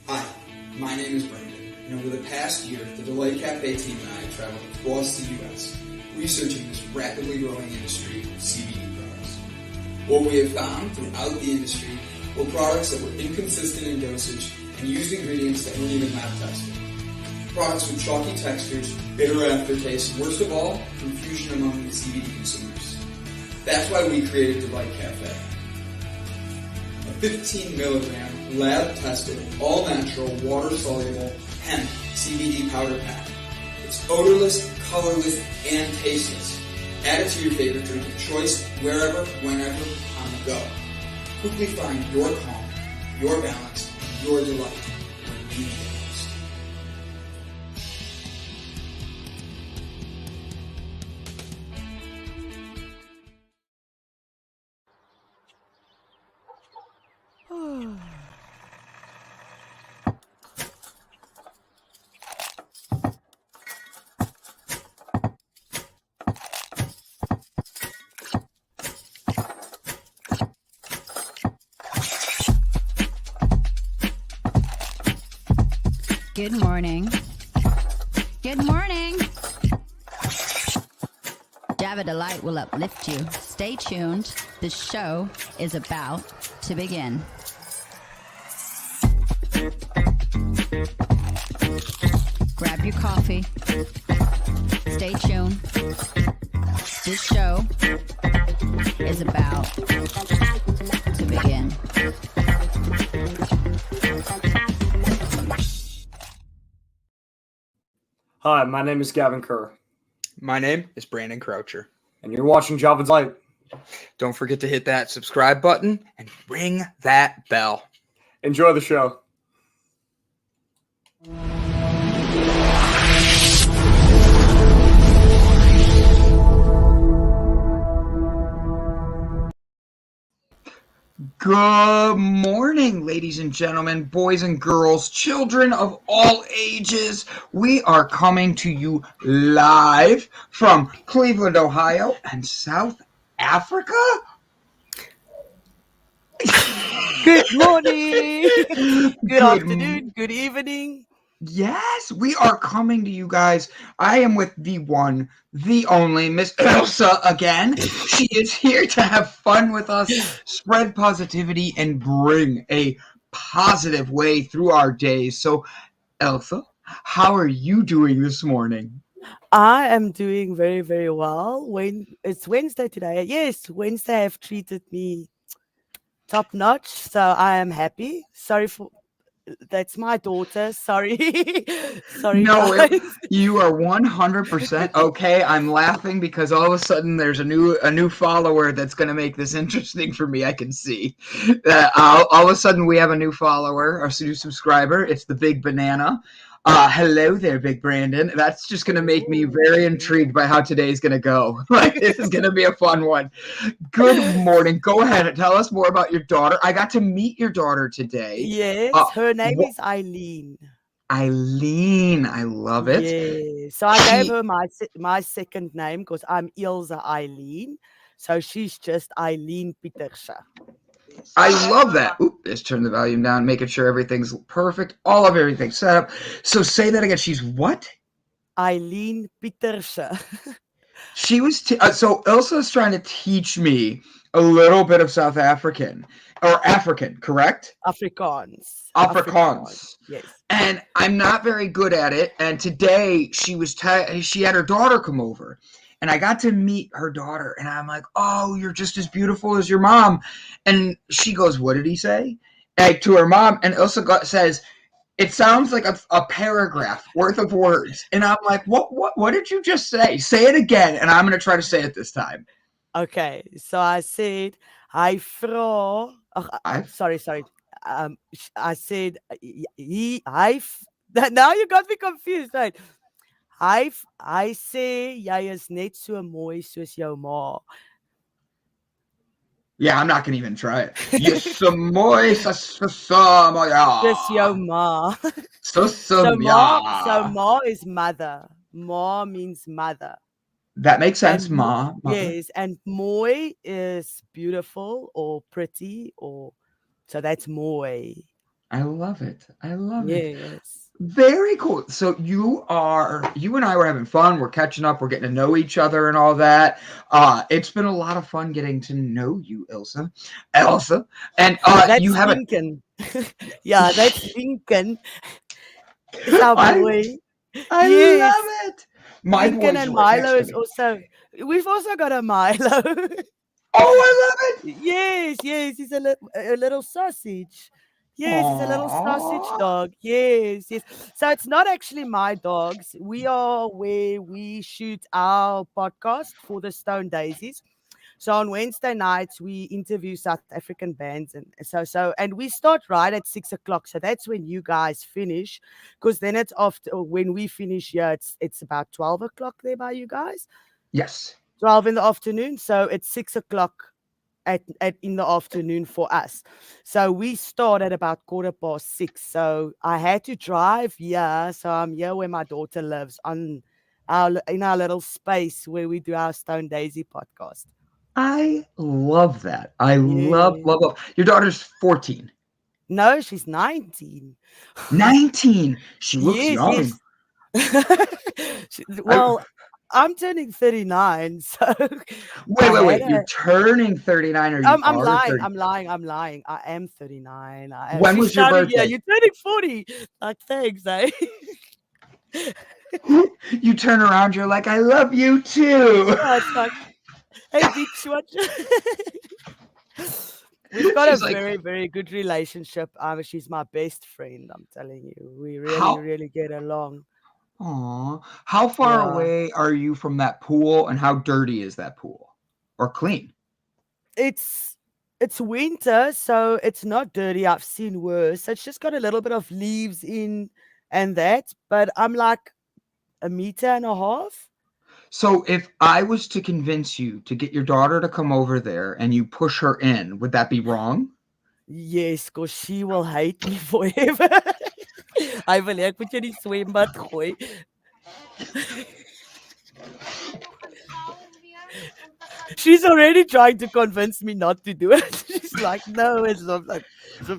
Hi, my name is Brandon, and over the past year, the Delight Cafe team and I have traveled across the U.S. researching this rapidly growing industry of CBD products. What we have found throughout the industry were products that were inconsistent in dosage and used ingredients that weren't even lab tested. Products with chalky textures, bitter aftertaste, and worst of all, confusion among the CBD consumers. That's why we created Delight Cafe. A 15 milligram, lab tested, all natural, water soluble hemp CBD powder pack. It's odorless, colorless, and tasteless. Add it to your favorite drink of choice, wherever, whenever, on the go. Quickly find your calm, your balance, your delight when you need it most. Good morning. Good morning. Java Delight will uplift you. Stay tuned. The show is about to begin. Grab your coffee. Stay tuned. This show is about to begin. Hi, my name is Gavin Kerr, My name is Brandon Croucher. and you're watching Java Delight. Don't forget to hit that subscribe button and ring that bell. Enjoy the show. Good morning, ladies and gentlemen, boys and girls, children of all ages. We are coming to you live from Cleveland, Ohio, and South Africa. Good morning, good afternoon, good evening. Yes, we are coming to you guys. I am with the one, the only Miss Elsa again. She is here to have fun with us, spread positivity, and bring a positive way through our days. So, Elsa, how are you doing this morning? I am doing very, very well. When it's Wednesday today, yes, Wednesday have treated me top notch, so I am happy. Sorry for that's my daughter. Sorry, sorry, No, guys. you are 100% okay. I'm laughing because all of a sudden there's a new follower that's going to make this interesting for me. I can see that all of a sudden we have a new follower, a new subscriber. It's the Big Banana. Hello there, Big Brandon. That's just going to make me very intrigued by how today's going to go. Like, this is going to be a fun one. Good morning. Go ahead and tell us more about your daughter. I got to meet your daughter today. Yes, her name wh- is Eileen. Eileen, I love it. Yeah, so I gave her my second name because I'm Ilse Eileen, so she's just Eileen Pieterse. I love that. Oop, let's turn the volume down, making sure everything's perfect. All of everything's set up. So say that again. She's what? Eileen Pieterse. She was so Ilsa's trying to teach me a little bit of South African or African, correct? Afrikaans. Afrikaans. Yes. And I'm not very good at it. And today she had her daughter come over, and I got to meet her daughter, and I'm like, "Oh, you're just as beautiful as your mom." And she goes, "What did he say?" Like, to her mom, and Ilsa says, "It sounds like a paragraph worth of words." And I'm like, what did you just say? Say it again, and I'm going to try to say it this time. Okay, so I said, hy vra, sorry. I said, now you got me confused, right? Hy sê, jy is net so mooi soos jou ma. Yeah, I'm not going to even try it. Yes, Dis jou ma. So ma is mother. Ma means mother. That makes sense, And ma. yes, and mooi is beautiful or pretty, or so that's mooi. I love it. I love it. Yes. Very cool. So you and I were having fun. We're catching up. We're getting to know each other and all that. It's been a lot of fun getting to know you, Elsa. And you That's have a. Lincoln. Yeah, that's Lincoln. It's our boy. I Yes. love it. My Lincoln boys and are right next Milo to is me. also. We've also got a Milo. Oh, I love it. Yes, he's a little sausage. Yes, he's a little sausage Aww. dog. Yes, yes. So it's not actually my dogs. We are where we shoot our podcast for the Stone Daisies. So on Wednesday nights we interview South African bands, and and we start right at 6 o'clock. So that's when you guys finish, because then it's after when we finish here. It's about 12 o'clock there by you guys. Yes. 12 in the afternoon. So it's 6 o'clock at in the afternoon for us. So we start at about 6:15. So I had to drive here. So I'm here where my daughter lives in our little space where we do our Stone Daisy podcast. I love that. I love, Yeah. love, love. Your daughter's 14. No, she's 19. 19. She looks Yes, young. yes. I, Well, I'm turning 39, so I had wait. You're a. turning 39 or you I'm are lying. 30? I'm lying. I am 39. When She's was your shouting, yeah, birthday? you're turning 40. Like, thanks, eh? You turn around, you're like, I love you too. Yeah, it's like, hey, bitch, what? We've got a She's like, very, very good relationship. She's my best friend. I'm telling you, we really, how really get along. aw, how far Yeah, away are you from that pool and how dirty is that pool? Or clean? it's it's winter, so it's not dirty. I've seen worse. It's just got a little bit of leaves in and that, but I'm like a meter and a half. So if I was to convince you to get your daughter to come over there and you push her in, would that be wrong? Yes, because she will hate me forever. Hy wil hê ek moet jou in die swembad gooi. She's already trying to convince me not to do it. She's like, no, it's not like. I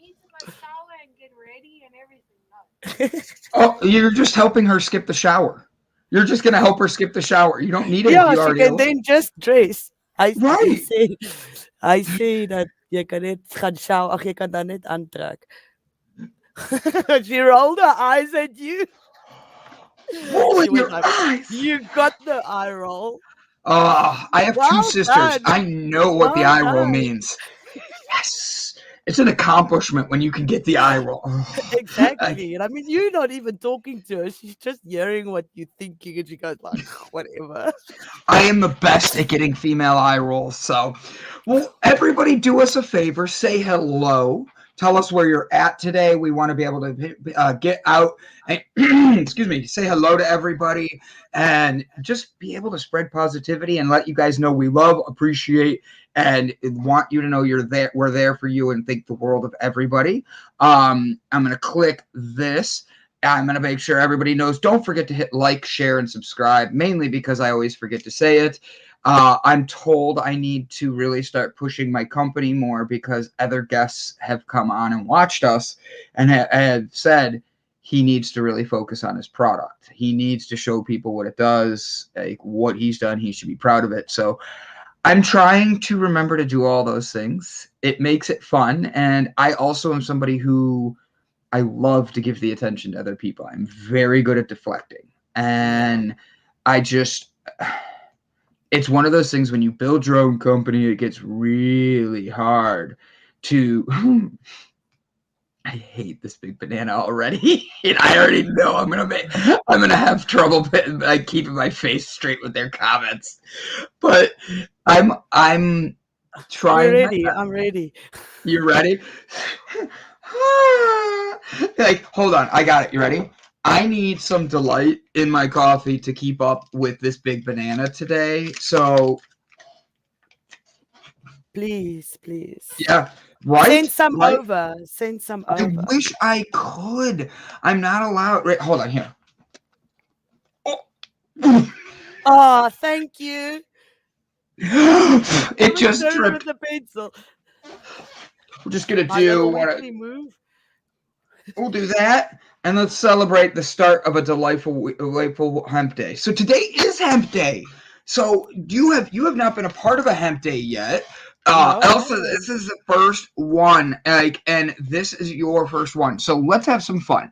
need to like shower and get ready and everything. No. Oh, you're just helping her skip the shower. You're just gonna help her skip the shower. You don't need it if Yeah, you she already can then just dress. Right. Hy sê dat jy kan net gaan shower, ag jy kan dan net aantrek. She rolled her eyes at you. Rolling She was your like, eyes. you got the eye roll. I have two Well sisters. done. I know what the Well eye roll done. means. Yes. It's an accomplishment when you can get the eye roll. Oh, Exactly. And I mean, you're not even talking to her. She's just hearing what you're thinking, and she goes like, whatever. I am the best at getting female eye rolls. So, well, everybody do us a favor. Say hello. Tell us where you're at today. We want to be able to get out and, excuse me, say hello to everybody and just be able to spread positivity and let you guys know we love, appreciate, and want you to know you're there. We're there for you and think the world of everybody. I'm going to click this. I'm going to make sure everybody knows. Don't forget to hit like, share, and subscribe, mainly because I always forget to say it. I'm told I need to really start pushing my company more because other guests have come on and watched us and have said he needs to really focus on his product. He needs to show people what it does, like what he's done. He should be proud of it. So I'm trying to remember to do all those things. It makes it fun. And I also am somebody who I love to give the attention to other people. I'm very good at deflecting. And I just, it's one of those things when you build your own company, it gets really hard to, I hate this big banana already. And I already know I'm gonna have trouble like keeping my face straight with their comments. But I'm trying. We're ready. I'm ready. You ready? Like, hold on. I got it. You ready? I need some delight in my coffee to keep up with this big banana today. So, Please. yeah, right? Send some right? over. Send some I over. wish I could. I'm not allowed. Right, hold on here. Oh. Oh, thank you. It just With tripped. the pencil. We're just gonna My little do what wiggly move. We'll do that, and let's celebrate the start of a delightful hemp day. So today is hemp day. So you have not been a part of a hemp day yet. No, I Elsa, haven't. this is the first one, and this is your first one. So let's have some fun.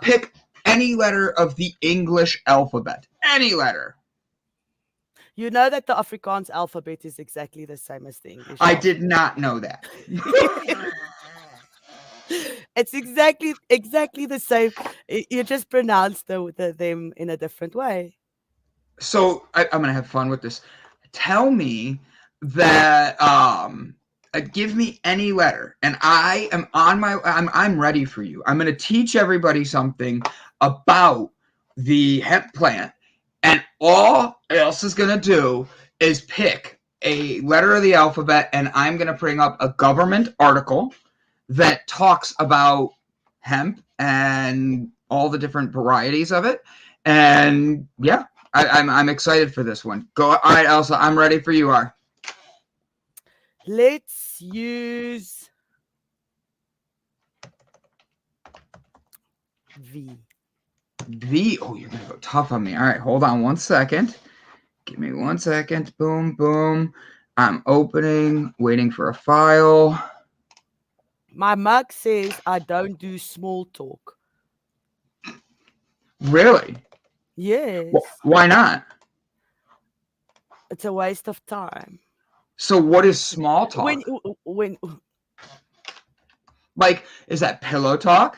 Pick any letter of the English alphabet. Any letter. You know that the Afrikaans alphabet is exactly the same as the English. I did not know that. It's exactly the same. You just pronounce them in a different way. So I'm gonna have fun with this. Tell me that give me any letter, and I am I'm ready for you. I'm gonna teach everybody something about the hemp plant, and all else is gonna do is pick a letter of the alphabet, and I'm gonna bring up a government article that talks about hemp and all the different varieties of it. And yeah, I'm excited for this one. Go. All right, Elsa, I'm ready for you. Are. Let's use V. V. Oh, you're gonna go tough on me. All right, hold on 1 second. Give me 1 second. Boom, boom. I'm opening, waiting for a file. My mug says I don't do small talk. Really? Yes. Why not? It's a waste of time. So what is small talk? When Like, is that pillow talk?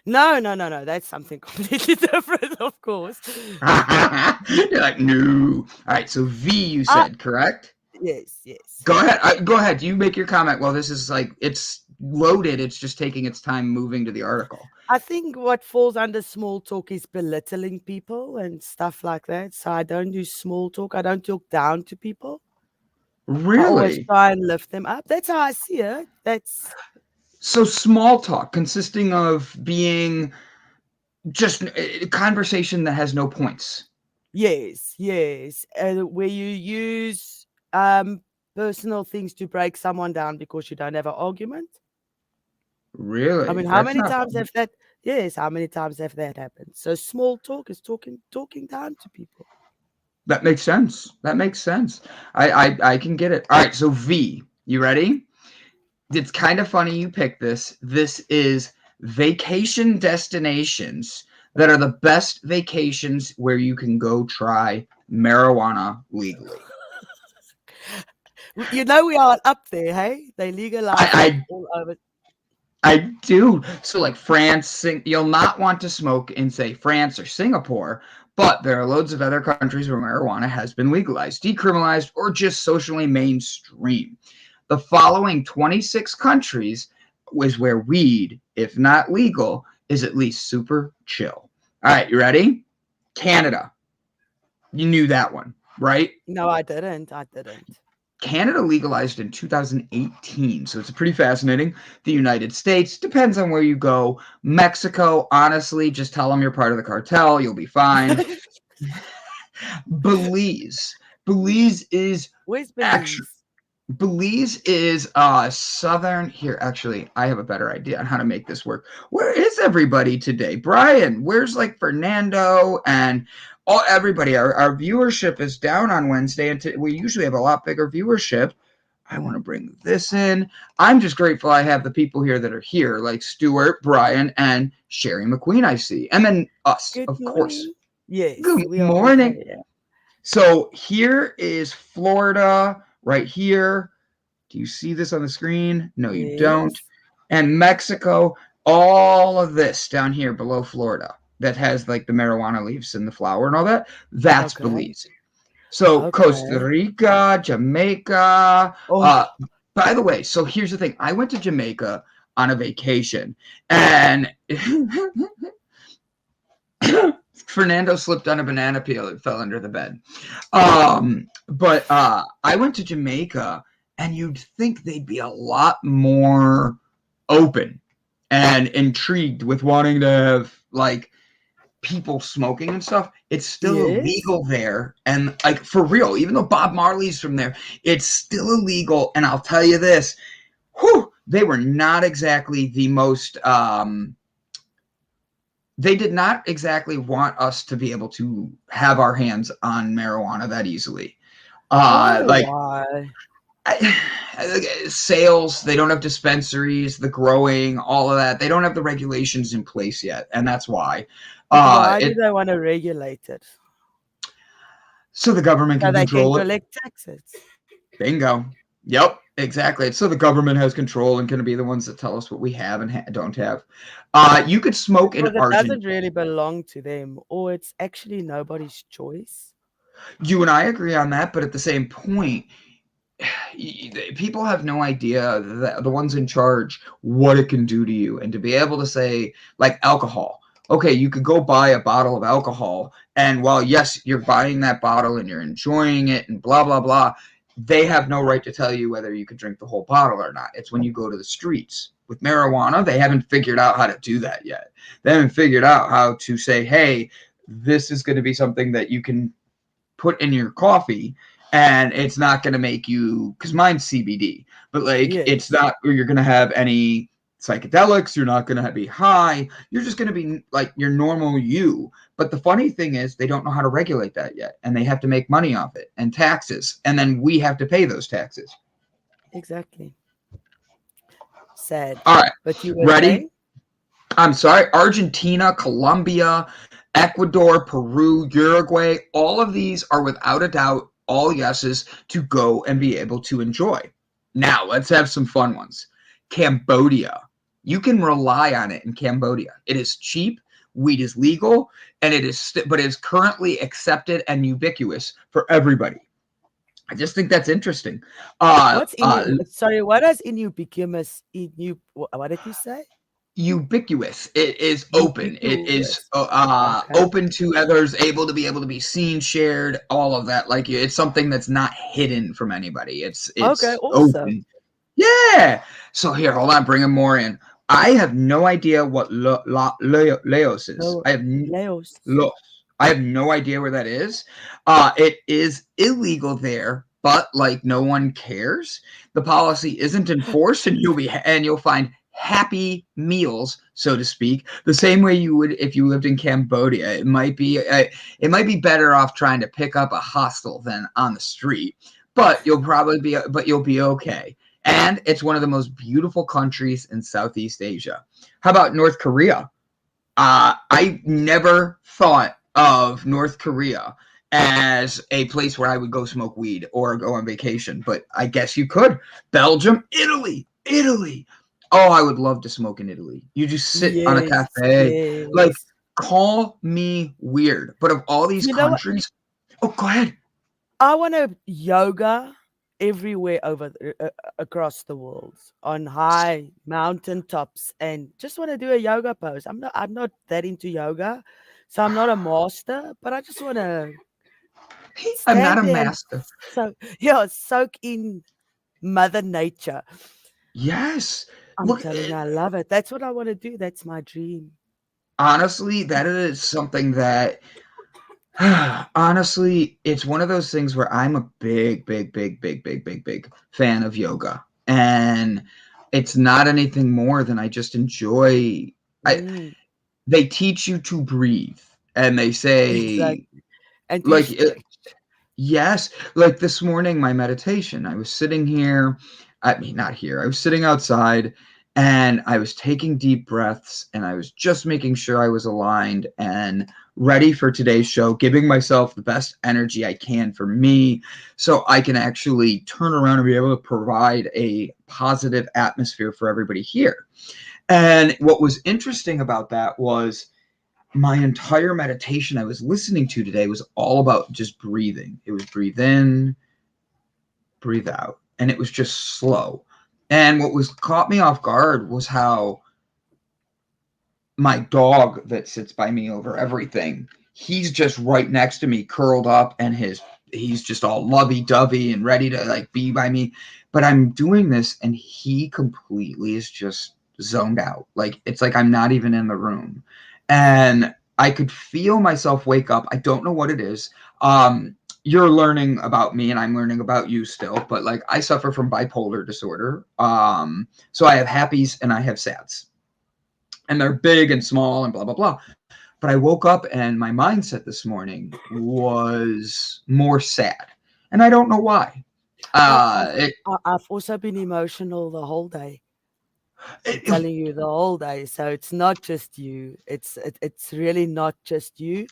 No. That's something completely different, of course. You're like, no. All right, so V you said, correct? Yes. Go ahead. Go ahead. You make your comment. Well, this is like, it's loaded. It's just taking its time moving to the article. I think what falls under small talk is belittling people and stuff like that. So I don't do small talk. I don't talk down to people. Really? I always try and lift them up. That's how I see it. So small talk consisting of being just a conversation that has no points. Yes. Where you use personal things to break someone down because you don't have an argument. Really? I mean, how many times have that? Yes, how many times have that happened? So small talk is talking down to people. That makes sense. I can get it. All right, so V, you ready? It's kind of funny you picked this. This is vacation destinations that are the best vacations where you can go try marijuana legally. You know we are up there, hey? They legalize all over. I do. So like France, you'll not want to smoke in, say, France or Singapore, but there are loads of other countries where marijuana has been legalized, decriminalized, or just socially mainstream. The following 26 countries is where weed, if not legal, is at least super chill. All right, you ready? Canada. You knew that one, right? No, I didn't. Canada legalized in 2018, so it's pretty fascinating. The United States, depends on where you go. Mexico, honestly, just tell them you're part of the cartel. You'll be fine. Belize. Belize is... Where's Belize? Belize is southern... Here, actually, I have a better idea on how to make this work. Where is everybody today? Brian, where's like Fernando and... everybody, our viewership is down on Wednesday, and we usually have a lot bigger viewership. I want to bring this in. I'm just grateful I have the people here that are here, like Stuart, Brian, and Sherry McQueen, I see. And then us, Good of morning. course. Yes. Good morning. So here is Florida right here. Do you see this on the screen? No, you don't. And Mexico, all of this down here below Florida that has like the marijuana leaves and the flower and all that, that's Belize. So Costa Rica, Jamaica. By the way, so here's the thing. I went to Jamaica on a vacation, and Fernando slipped on a banana peel. It fell under the bed. But I went to Jamaica, and you'd think they'd be a lot more open and intrigued with wanting to have like people smoking and stuff. It's still illegal there, and like for real, even though Bob Marley's from there, it's still illegal. And I'll tell you this, they were not exactly the most, they did not exactly want us to be able to have our hands on marijuana that easily. Like, Why? sales, they don't have dispensaries, the growing, all of that. They don't have the regulations in place yet, and that's why. But why do It they want to regulate it? so the government So can they can control it. collect taxes. Bingo. Yep, exactly. It's so the government has control and can be the ones that tell us what we have and don't have. You could smoke in Because it Argentina. doesn't really belong to them, or it's actually nobody's choice. You and I agree on that, but at the same point, people have no idea, that the ones in charge, what it can do to you. And to be able to say, like alcohol, okay, you could go buy a bottle of alcohol, and while yes, you're buying that bottle and you're enjoying it and blah blah blah, they have no right to tell you whether you could drink the whole bottle or not. It's when you go to the streets. With marijuana, they haven't figured out how to do that yet. They haven't figured out how to say, hey, this is going to be something that you can put in your coffee, and it's not going to make you, because mine's CBD, but like it's Yes. not, or you're going to have any psychedelics, you're not going to be high, you're just going to be like your normal you. But the funny thing is, they don't know how to regulate that yet, and they have to make money off it and taxes, and then we have to pay those taxes. Exactly. Sad. All right, But you were ready? saying? I'm sorry, Argentina, Colombia, Ecuador, Peru, Uruguay, all of these are without a doubt all yeses to go and be able to enjoy. Now, let's have some fun ones. Cambodia. You can rely on it in Cambodia. It is cheap, weed is legal, and it is but it is currently accepted and ubiquitous for everybody. I just think that's interesting. What's in sorry, what is inubiquitous? What did you say? Ubiquitous. It is open. It is Ubiquitous. Okay. open to others, able to be seen, shared, all of that. Like, it's something that's not hidden from anybody. It's Okay, awesome. open. Yeah. So here, hold on, bringing more in. I have no idea what Leos is. No, I have Leos. I have no idea where that is. It is illegal there, but like no one cares. The policy isn't enforced, and you'll find happy meals, so to speak, the same way you would if you lived in Cambodia. It might be better off trying to pick up a hostel than on the street, but you'll be okay. And it's one of the most beautiful countries in Southeast Asia. How about North Korea? I never thought of North Korea as a place where I would go smoke weed or go on vacation, but I guess you could. Belgium, Italy. Oh, I would love to smoke in Italy. You just sit on a Yes, cafe. Like, yes. call me weird, but of all these You know what? countries, oh, go ahead. I want to yoga everywhere across the world on high mountain tops, and just want to do a yoga pose. I'm not that into yoga, so I'm not a master, but I just want to I'm not stand a there and master. soak in Mother Nature. Yes. I'm Look, telling you, I love it. That's what I want to do. That's my dream. honestly, that is something that honestly, it's one of those things where I'm a big fan of yoga. And it's not anything more than I just enjoy. Mm, They teach you to breathe, and they say, exactly. And to like, stretch. yes, like this morning, my meditation, I was sitting here, I mean, not here, I was sitting outside, and I was taking deep breaths, and I was just making sure I was aligned and ready for today's show, giving myself the best energy I can for me, so I can actually turn around and be able to provide a positive atmosphere for everybody here. And what was interesting about that was my entire meditation I was listening to today was all about just breathing. It was breathe in, breathe out, and it was just slow. And what was caught me off guard was how my dog that sits by me over everything, he's just right next to me, curled up, and he's just all lovey-dovey and ready to like be by me. But I'm doing this, and he completely is just zoned out. Like, it's like I'm not even in the room. And I could feel myself wake up. I don't know what it is. you're learning about me and I'm learning about you still, but like I suffer from bipolar disorder. So I have happies and I have sads, and they're big and small and blah, blah, blah. But I woke up and my mindset this morning was more sad. And I don't know why. I've also been emotional the whole day. I'm It, telling you the whole day. So it's not just you. It's really not just you.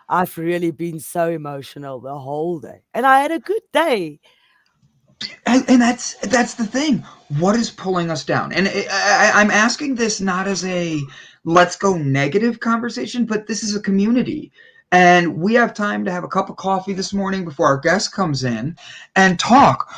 I've really been so emotional the whole day, and I had a good day. and that's the thing. What is pulling us down? And I'm asking this not as a let's go negative conversation, but this is a community. And we have time to have a cup of coffee this morning before our guest comes in and talk.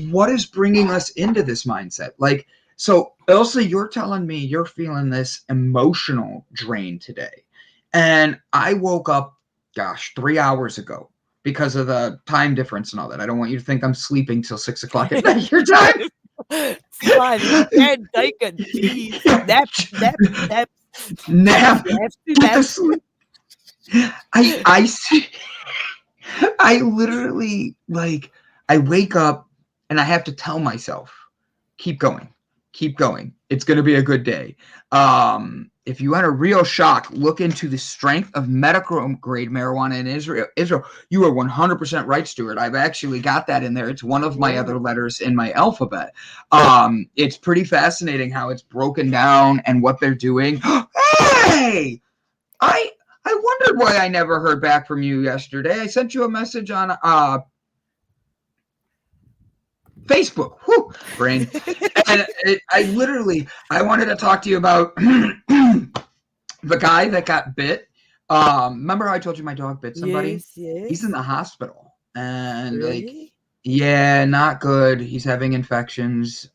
What is bringing us into this mindset? Like, so Ilsa, you're telling me you're feeling this emotional drain today. And I woke up, gosh, 3 hours ago because of the time difference and all that. I don't want you to think I'm sleeping till 6 o'clock at night your time. It's fine. You can take it, please. Nap. Nap. You have to Get nap. to sleep. I see. I literally like I wake up and I have to tell myself, keep going. Keep going. It's going to be a good day. If you want a real shock, look into the strength of medical grade marijuana in Israel. You are 100% right, Stuart. I've actually got that in there. It's one of my other letters in my alphabet. It's pretty fascinating how it's broken down and what they're doing. Hey, I wondered why I never heard back from you yesterday. I sent you a message on Facebook, whew, brain. And I wanted to talk to you about the guy that got bit. Remember how I told you my dog bit somebody? Yes. He's in the hospital, and like, Really? yeah, not good. He's having infections.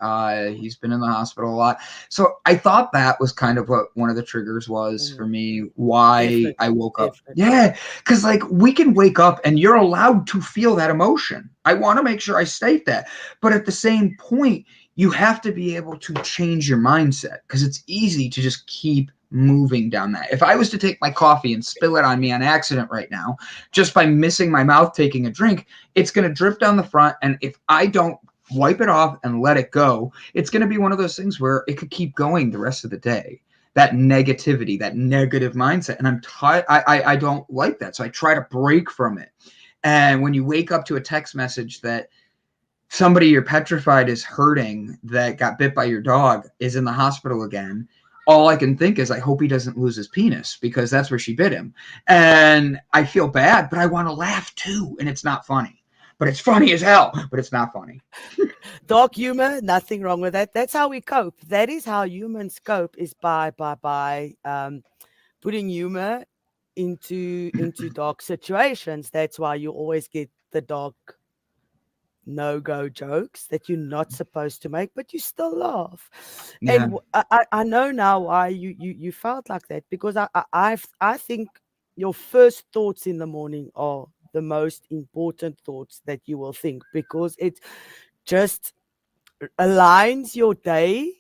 He's been in the hospital a lot. So I thought that was kind of what one of the triggers was for me, why I woke up. Definitely. Yeah, because like we can wake up and you're allowed to feel that emotion. I want to make sure I state that. But at the same point, you have to be able to change your mindset because it's easy to just keep moving down that. If I was to take my coffee and spill it on me on accident right now, just by missing my mouth taking a drink, it's going to drip down the front. And if I don't wipe it off and let it go, it's going to be one of those things where it could keep going the rest of the day. That negativity, that negative mindset. And I don't like that. So I try to break from it. And when you wake up to a text message that somebody you're petrified is hurting that got bit by your dog is in the hospital again, all I can think is I hope he doesn't lose his penis because that's where she bit him. And I feel bad, but I want to laugh too. And it's not funny. But it's funny as hell, but it's not funny. Dog humor, nothing wrong with that. That's how we cope. That is how humans cope, is by putting humor into dog situations. That's why you always get the dog no-go jokes that you're not supposed to make, but you still laugh. Yeah. And I know now why you felt like that, because I think your first thoughts in the morning are the most important thoughts that you will think, because it just aligns your day.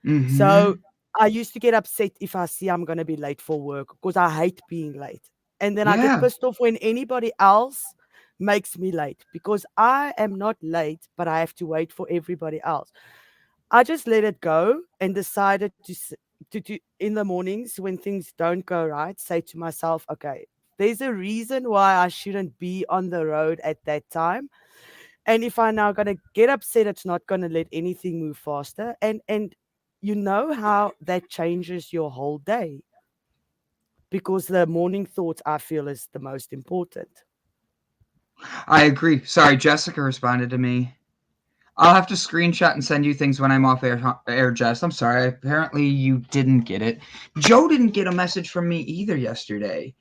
Mm-hmm. So I used to get upset if I see I'm going to be late for work, because I hate being late. And then I get pissed off when anybody else makes me late, because I am not late, but I have to wait for everybody else. I just let it go and decided to in the mornings when things don't go right, say to myself, okay, there's a reason why I shouldn't be on the road at that time. And if I'm now going to get upset, it's not going to let anything move faster. And you know how that changes your whole day, because the morning thought, I feel, is the most important. I agree. Sorry, Jessica responded to me. I'll have to screenshot and send you things when I'm off air, Jess. I'm sorry. Apparently you didn't get it. Joe didn't get a message from me either yesterday.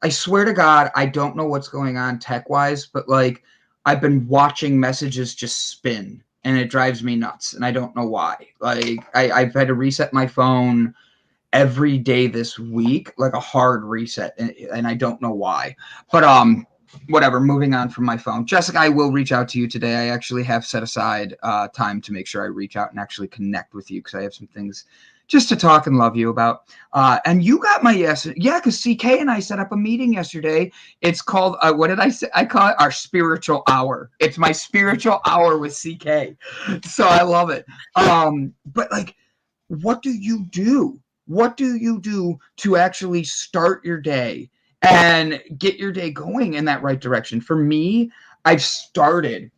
I swear to God, I don't know what's going on tech-wise, but like I've been watching messages just spin and it drives me nuts and I don't know why. Like I've had to reset my phone every day this week, like a hard reset, and I don't know why. But whatever, moving on from my phone. Jessica, I will reach out to you today. I actually have set aside time to make sure I reach out and actually connect with you because I have some things just to talk and love you about. And you got my yes. Yeah, because CK and I set up a meeting yesterday. It's called, what did I say? I call it our spiritual hour. It's my spiritual hour with CK. So I love it. But like, what do you do? What do you do to actually start your day and get your day going in that right direction? For me, I've started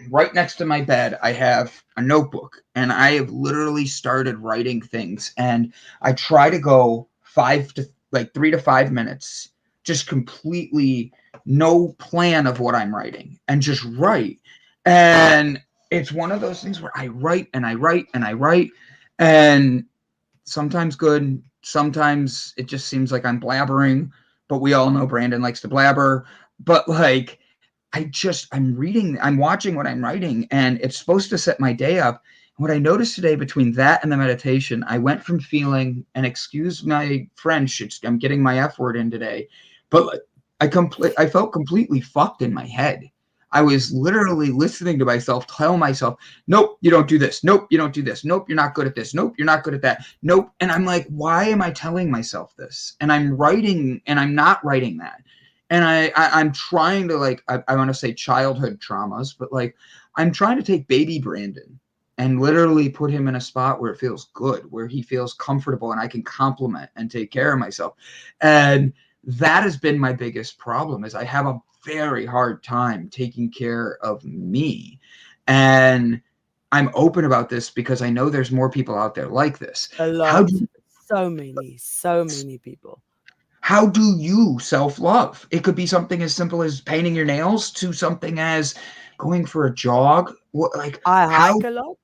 right next to my bed. I have a notebook and I have literally started writing things, and I try to go 3 to 5 minutes, just completely no plan of what I'm writing and just write. And it's one of those things where I write and I write and I write, and sometimes good, sometimes it just seems like I'm blabbering, but we all know Brandon likes to blabber. But like, I'm reading, I'm watching what I'm writing, and it's supposed to set my day up. What I noticed today between that and the meditation, I went from feeling, and excuse my French, I'm getting my F word in today, but I felt completely fucked in my head. I was literally listening to myself tell myself, nope, you don't do this. Nope, you don't do this. Nope, you're not good at this. Nope, you're not good at that. Nope. And I'm like, why am I telling myself this? And I'm writing, and I'm not writing that. And I'm trying to, like, I want to say childhood traumas, but like, I'm trying to take baby Brandon and literally put him in a spot where it feels good, where he feels comfortable and I can compliment and take care of myself. And that has been my biggest problem, is I have a very hard time taking care of me. And I'm open about this because I know there's more people out there like this. A lot. So many people. How do you self-love? It could be something as simple as painting your nails to something as going for a jog. I hike a lot.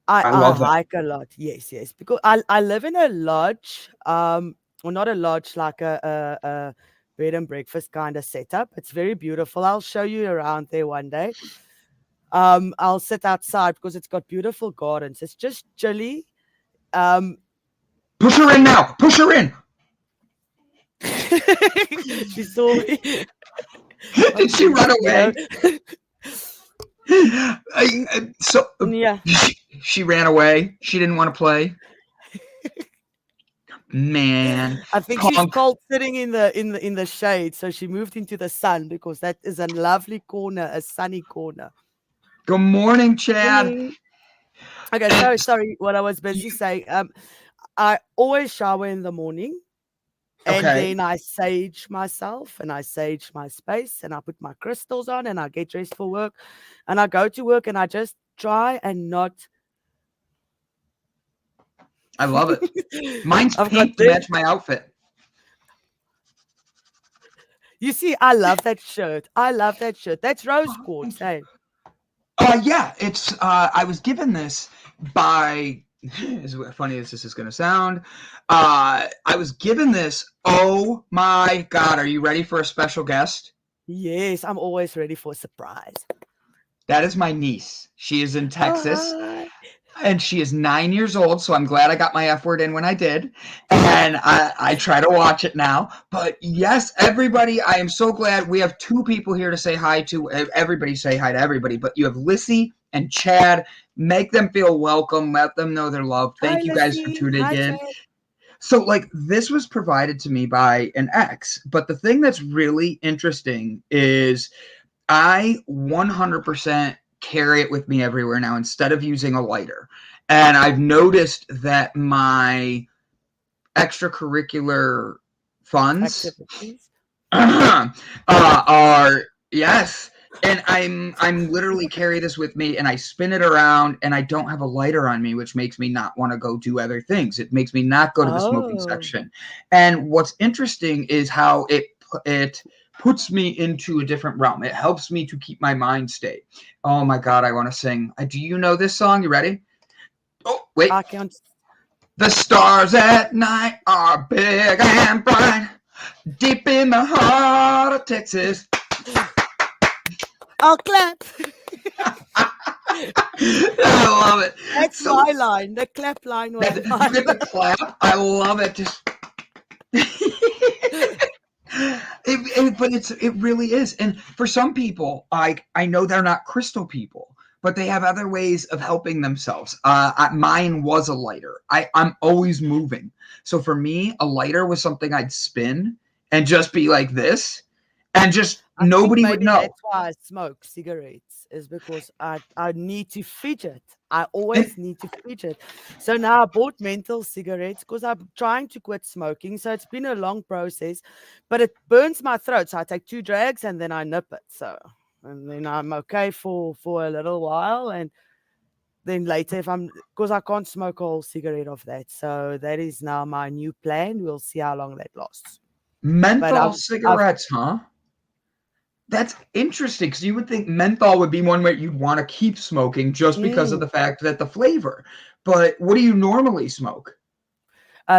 I love that. hike a lot. Yes. Because I live in a lodge. Well, not a lodge, like a bed and breakfast kind of setup. It's very beautiful. I'll show you around there one day. I'll sit outside because it's got beautiful gardens. It's just chilly. Push her in now. Push her in. She saw me. Did she run away? Yeah. She ran away. She didn't want to play. Man, I think she's cold sitting in the shade, so she moved into the sun because that is a lovely corner, a sunny corner. Good morning, Chad. Okay, sorry, what I was busy saying. I always shower in the morning. And then I sage myself, and I sage my space, and I put my crystals on, and I get dressed for work, and I go to work, and I just try and not. I love it. Mine's pink to match my outfit. You see, I love that shirt. That's rose quartz, hey? Yeah, it's. I was given this by. As funny as this is going to sound, I was given this. Oh my God. Are you ready for a special guest? Yes, I'm always ready for a surprise. That is my niece. She is in Texas. And she is 9 years old, so I'm glad I got my F word in when I did. And I try to watch it now. But yes, everybody, I am so glad. We have 2 people here to say hi to. Everybody say hi to everybody. But you have Lissy and Chad. Make them feel welcome. Let them know they're loved. Thank you guys for tuning in. Chad. So, like, this was provided to me by an ex. But the thing that's really interesting is I 100% carry it with me everywhere now instead of using a lighter. And I've noticed that my extracurricular funds are, yes. And I'm literally carry this with me, and I spin it around, and I don't have a lighter on me, which makes me not want to go do other things. It makes me not go to the smoking section. And what's interesting is how it puts me into a different realm. It helps me to keep my mind state. Oh my God, I want to sing. Do you know this song? You ready? Oh, wait. I can't. The stars at night are big and bright, deep in the heart of Texas. I'll clap. I love it. That's my line. The clap line was mine. The clap. I love it. Just But it really is. And for some people, I know they're not crystal people, but they have other ways of helping themselves. Mine was a lighter. I'm always moving. So for me, a lighter was something I'd spin and just be like this, and just I think nobody would maybe know. that's why I smoke cigarettes, is because I need to fidget. I And always need to fidget. So now I bought menthol cigarettes because I'm trying to quit smoking. So it's been a long process, but it burns my throat. So I take 2 drags and then I nip it. So, and then I'm okay for a little while. And then later, because I can't smoke a whole cigarette of that. So that is now my new plan. We'll see how long that lasts. But menthol I've cigarettes, huh? That's interesting, because you would think menthol would be one where you'd want to keep smoking just because of mm, the fact that the flavor. But what do you normally smoke?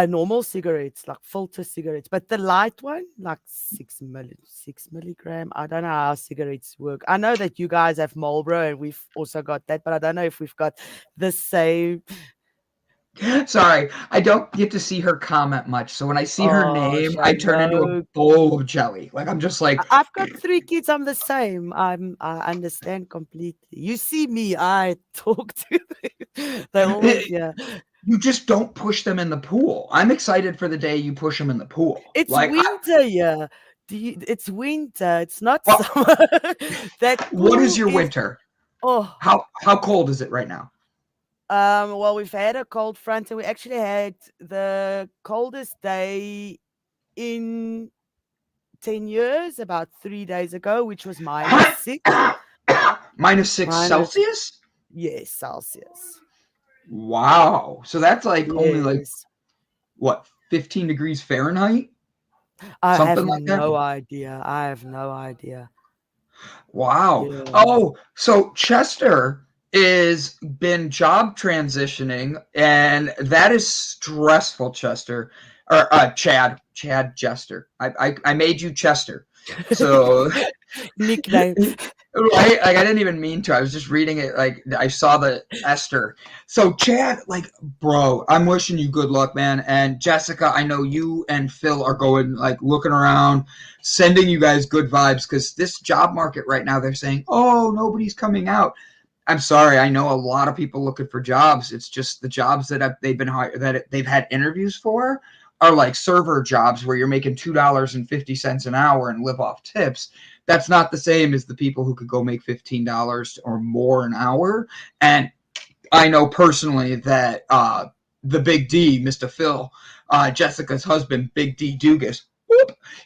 normal cigarettes, like filter cigarettes, but the light one, like 6 milligram. I don't know how cigarettes work. I know that you guys have Marlboro and we've also got that, but I don't know if we've got the same. Sorry, I don't get to see her comment much. So when I see her Oh, name, I shame. turn into a No, bowl of jelly. Like I'm just like, I've got 3 kids. I'm the same. I understand completely. You see me, I talk to them. They always, yeah. you just don't push them in the pool. I'm excited for the day you push them in the pool. It's Like, winter, yeah. It's winter. It's not well, summer. That what is pool your is, winter? oh. How cold is it right now? Well, we've had a cold front, and we actually had the coldest day in 10 years about 3 days ago, which was -6. -6 Minus, Celsius? yes, Celsius. Wow. So that's like only like Yes. what, 15 degrees Fahrenheit? I have Something like that? no idea. I have no idea. Wow. Yeah. Oh, so Chester is been job transitioning, and that is stressful, Chester. Or Chad Jester. I made you Chester. So Nicknames. right, like I didn't even mean to. I was just reading it, like I saw the Esther. So Chad, like, bro, I'm wishing you good luck, man. And Jessica, I know you and Phil are going, like, looking around, sending you guys good vibes, because this job market right now, they're saying, oh, nobody's coming out. I'm sorry, I know a lot of people looking for jobs. It's just the jobs that they've been hired, that they've had interviews for are like server jobs where you're making $2.50 an hour and live off tips. That's not the same as the people who could go make $15 or more an hour. And I know personally that the Big D, Mr. Phil, Jessica's husband, Big D Dugas,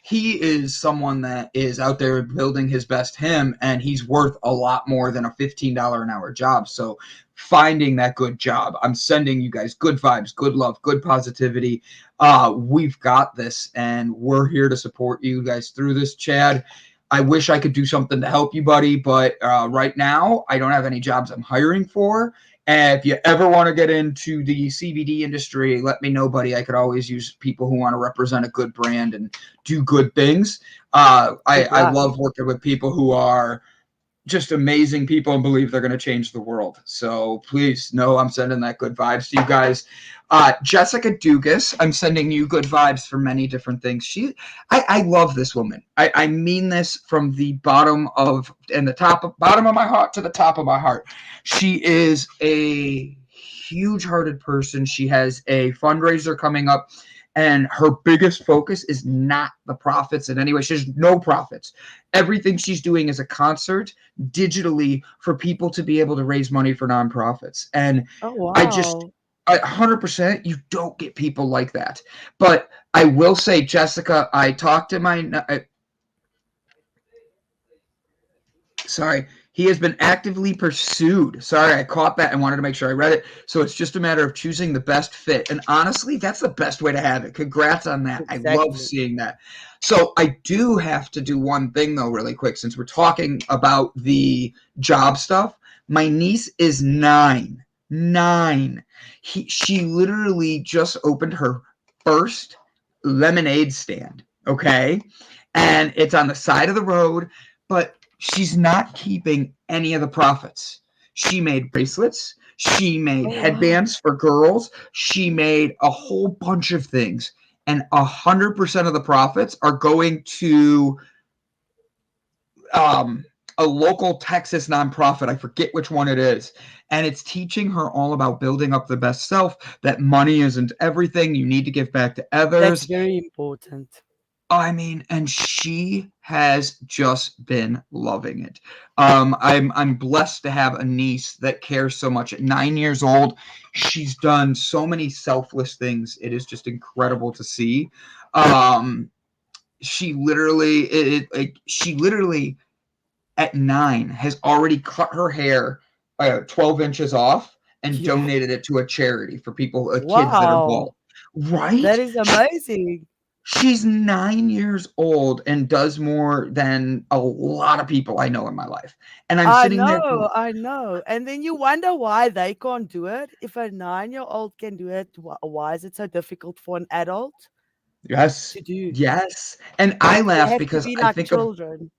he is someone that is out there building his best him, and he's worth a lot more than a $15 an hour job. So finding that good job, I'm sending you guys good vibes, good love, good positivity. We've got this, and we're here to support you guys through this, Chad. I wish I could do something to help you, buddy, but right now I don't have any jobs I'm hiring for. And if you ever want to get into the CBD industry, let me know, buddy. I could always use people who want to represent a good brand and do good things. Good I luck. love working with people who are just amazing people and believe they're going to change the world. So please know I'm sending that good vibes to you guys. Jessica Dugas, I'm sending you good vibes for many different things. I love this woman. I mean this from the bottom of my heart to the top of my heart. She is a huge-hearted person. She has a fundraiser coming up, and her biggest focus is not the profits in any way. She has no profits. Everything she's doing is a concert digitally for people to be able to raise money for nonprofits. And Oh, I just, wow. 100%, you don't get people like that. But I will say, Jessica, I talked to sorry, he has been actively pursued. Sorry, I caught that and wanted to make sure I read it. So it's just a matter of choosing the best fit. And honestly, that's the best way to have it. Congrats on that. I love Exactly. seeing that. So I do have to do one thing, though, really quick, since we're talking about the job stuff. My niece is 9. 9. She literally just opened her first lemonade stand, okay? And it's on the side of the road, but she's not keeping any of the profits. She made bracelets. She made Oh, wow. headbands for girls. She made a whole bunch of things. and 100% of the profits are going to a local Texas nonprofit. I forget which one it is. And it's teaching her all about building up the best self, that money isn't everything. You need to give back to That's others. very important. I mean, and she has just been loving it. I'm blessed to have a niece that cares so much. At 9 years old, she's done so many selfless things. It is just incredible to see. She literally at 9 has already cut her hair 12 inches off and Yeah. donated it to a charity for people, kids that are bald. Wow. Right? That is amazing. She's 9 years old and does more than a lot of people I know in my life. And I'm I sitting there know, going, I know. And then you wonder why they can't do it. If a 9-year-old can do it, why is it so difficult for an adult yes, to do? yes. And I They laugh have to because be I like think of, children.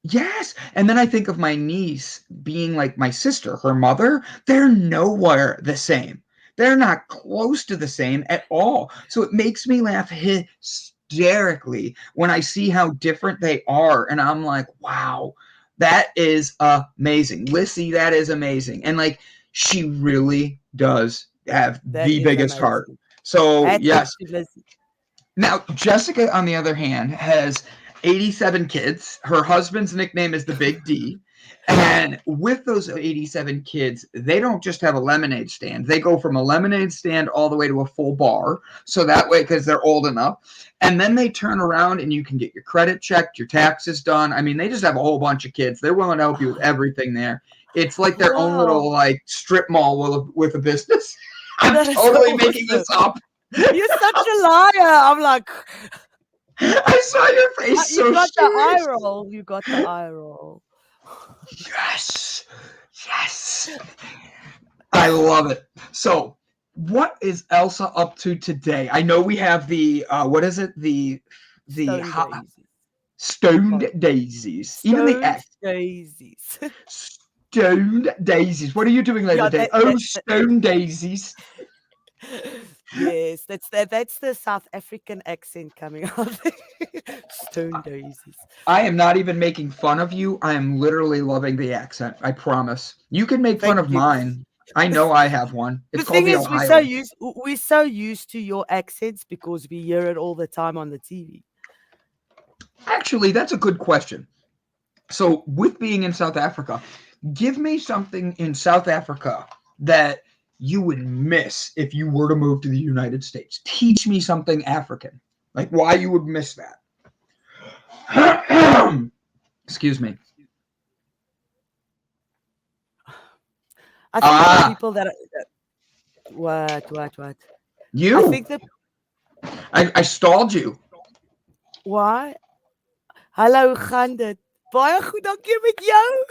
yes. And then I think of my niece being like my sister, her mother. They're nowhere the same. They're not close to the same at all. So it makes me laugh hysterically when I see how different they are. And I'm like, wow, that is amazing. Lissy, that is amazing. And like, she really does have That the is biggest heart. amazing. So, Hats yes. off to Lizzie. Now, Jessica, on the other hand, has 87 kids. Her husband's nickname is the Big D. And with those 87 kids, they don't just have a lemonade stand. They go from a lemonade stand all the way to a full bar. So that way, because they're old enough. And then they turn around and you can get your credit checked, your taxes done. I mean, they just have a whole bunch of kids. They're willing to help you with everything there. It's like their own little Wow. like strip mall with a business. I'm That is totally making this awesome. up. You're such a liar. I'm like, I saw your face you so got the eye serious. roll. You got the eye roll. Yes. Yes. I love it. So, what is Elsa up to today? I know we have the what is it? The Stone daisies. stoned daisies. Even the Stoned X. daisies. Stoned daisies. What are you doing later Yeah, today? Oh, stone daisies. yes, that's the South African accent coming out. Stone daisies. I am not even making fun of you. I am literally loving the accent. I promise. You can make fun Thank of you. mine. I know I have one. It's The called thing the is, Ohio. we're so used to your accents because we hear it all the time on the TV. Actually, that's a good question. So, with being in South Africa, give me something in South Africa that you would miss if you were to move to the United States. Teach me something African, like why you would miss that. Excuse me. I think the people that what? I You. think that I stalled you. why? Hallo, hoe gaan dit? Baie goed, dankie met jou.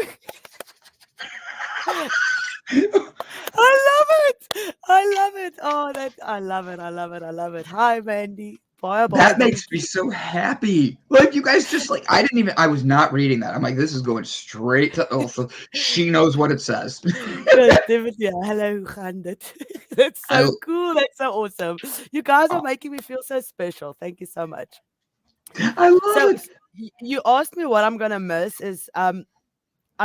I love it. I love it. Oh, I love it. I love it. I love it. Hi, Mandy. Baie That makes me dankie. so happy. Like you guys just like I was not reading that. I'm like, this is going straight to Elsa. She knows what it says. Yes, definitely. Hello, hoe gaan dit? That's I so cool. That's so awesome. You guys are making me feel so special. Thank you so much. I love So it. you asked me what I'm gonna miss is I'm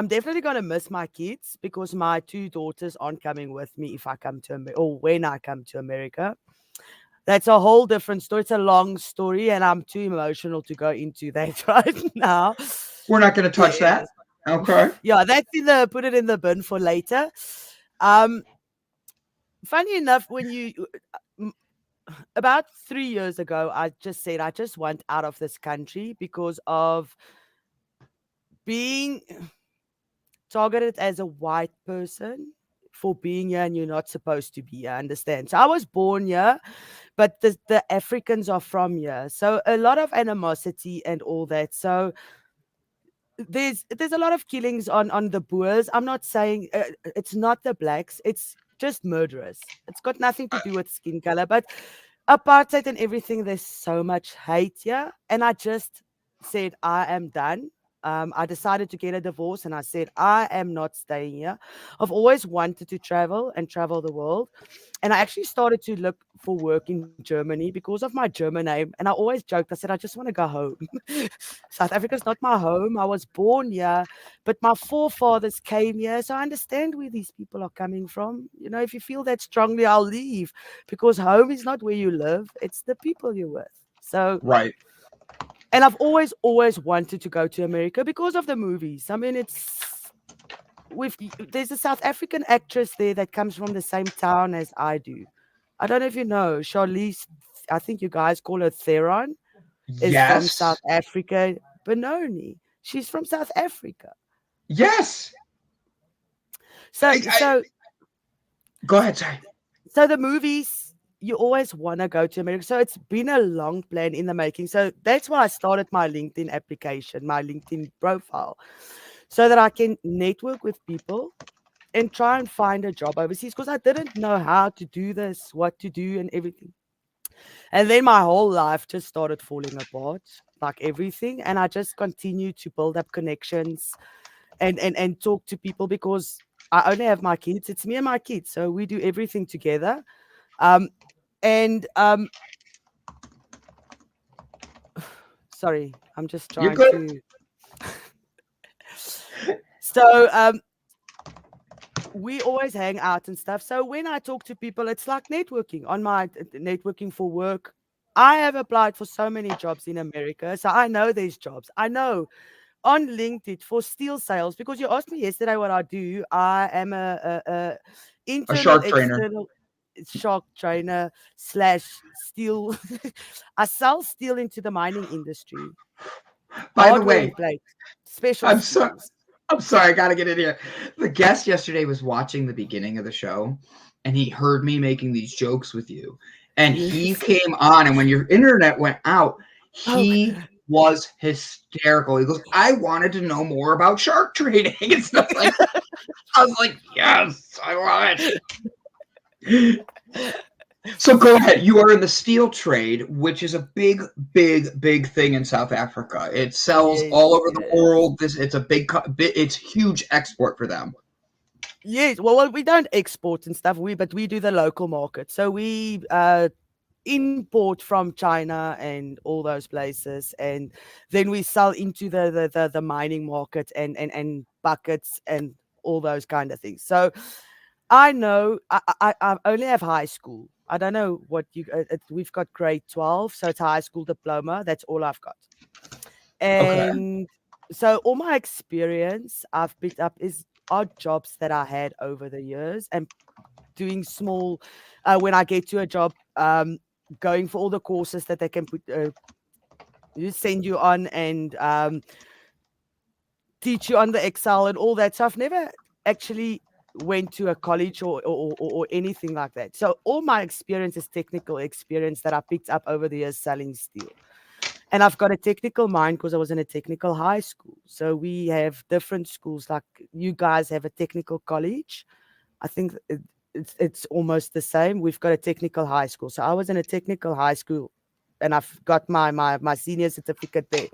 definitely gonna miss my kids because my 2 daughters aren't coming with me if I come to or when I come to America. That's a whole different story. It's a long story, and I'm too emotional to go into that right now. We're not going to touch that. Okay. Yeah, that's put it in the bin for later. Funny enough, when about 3 years ago, I just said I just want out of this country because of being targeted as a white person for being here and you're not supposed to be here. Understand? So I was born here, but the Africans are from here. So a lot of animosity and all that. So there's a lot of killings on the Boers. I'm not saying it's not the blacks. It's just murderers. It's got nothing to do with skin color, but apartheid and everything. There's so much hate here, and I just said I am done. I decided to get a divorce and I said, I am not staying here. I've always wanted to travel and travel the world. And I actually started to look for work in Germany because of my German name. And I always joked, I said, I just want to go home. South Africa's not my home. I was born here, but my forefathers came here. So I understand where these people are coming from. You know, if you feel that strongly, I'll leave because home is not where you live, it's the people you're with. So, Right. and I've always wanted to go to America because of the movies. I mean, there's a South African actress there that comes from the same town as I do. I don't know if you know, Charlize, I think you guys call her Theron, is from South Yes. Africa. Benoni, she's from South Africa. Yes. So, I so, go ahead, sorry. so the movies, you always want to go to America. So it's been a long plan in the making. So that's why I started my LinkedIn application, my LinkedIn profile, so that I can network with people and try and find a job overseas because I didn't know how to do this, what to do, and everything. And then my whole life just started falling apart, like everything. And I just continued to build up connections and talk to people because I only have my kids. It's me and my kids. So we do everything together. Um, and sorry, I'm just You're trying good. to. So we always hang out and stuff. So when I talk to people, it's like networking on my networking for work. I have applied for so many jobs in America. So I know there's jobs. I know on LinkedIn for steel sales because you asked me yesterday what I do. I am a A internal, shark trainer. external shark trainer slash steel. I sell steel into the mining industry, By the hardware and way, plate, special I'm sorry. steels. I'm sorry, I gotta get in here. The guest yesterday was watching the beginning of the show and he heard me making these jokes with you. And he Yes. came on, and when your internet went out, Oh, he was hysterical. He goes, I wanted to know more about shark trading and stuff like that. I was like, yes, I love it. So go ahead. You are in the steel trade, which is a big, big, big thing in South Africa. It sells yes, all over it the is. world. It's a it's huge export for them. Yes, well, we don't export and stuff. But we do the local market. So we import from China and all those places, and then we sell into the mining market and buckets and all those kind of things. So I know I only have high school. I don't know what we've got grade 12, so it's high school diploma. That's all I've got. Okay. And so all my experience I've picked up is odd jobs that I had over the years and doing small when I get to a job, going for all the courses that they can put you send you on and teach you on the Excel and all that. So I've never actually went to a college or anything like that. So all my experience is technical experience that I picked up over the years selling steel. And I've got a technical mind because I was in a technical high school. So we have different schools, like you guys have a technical college. I think it's almost the same. We've got a technical high school. So I was in a technical high school and I've got my senior certificate there.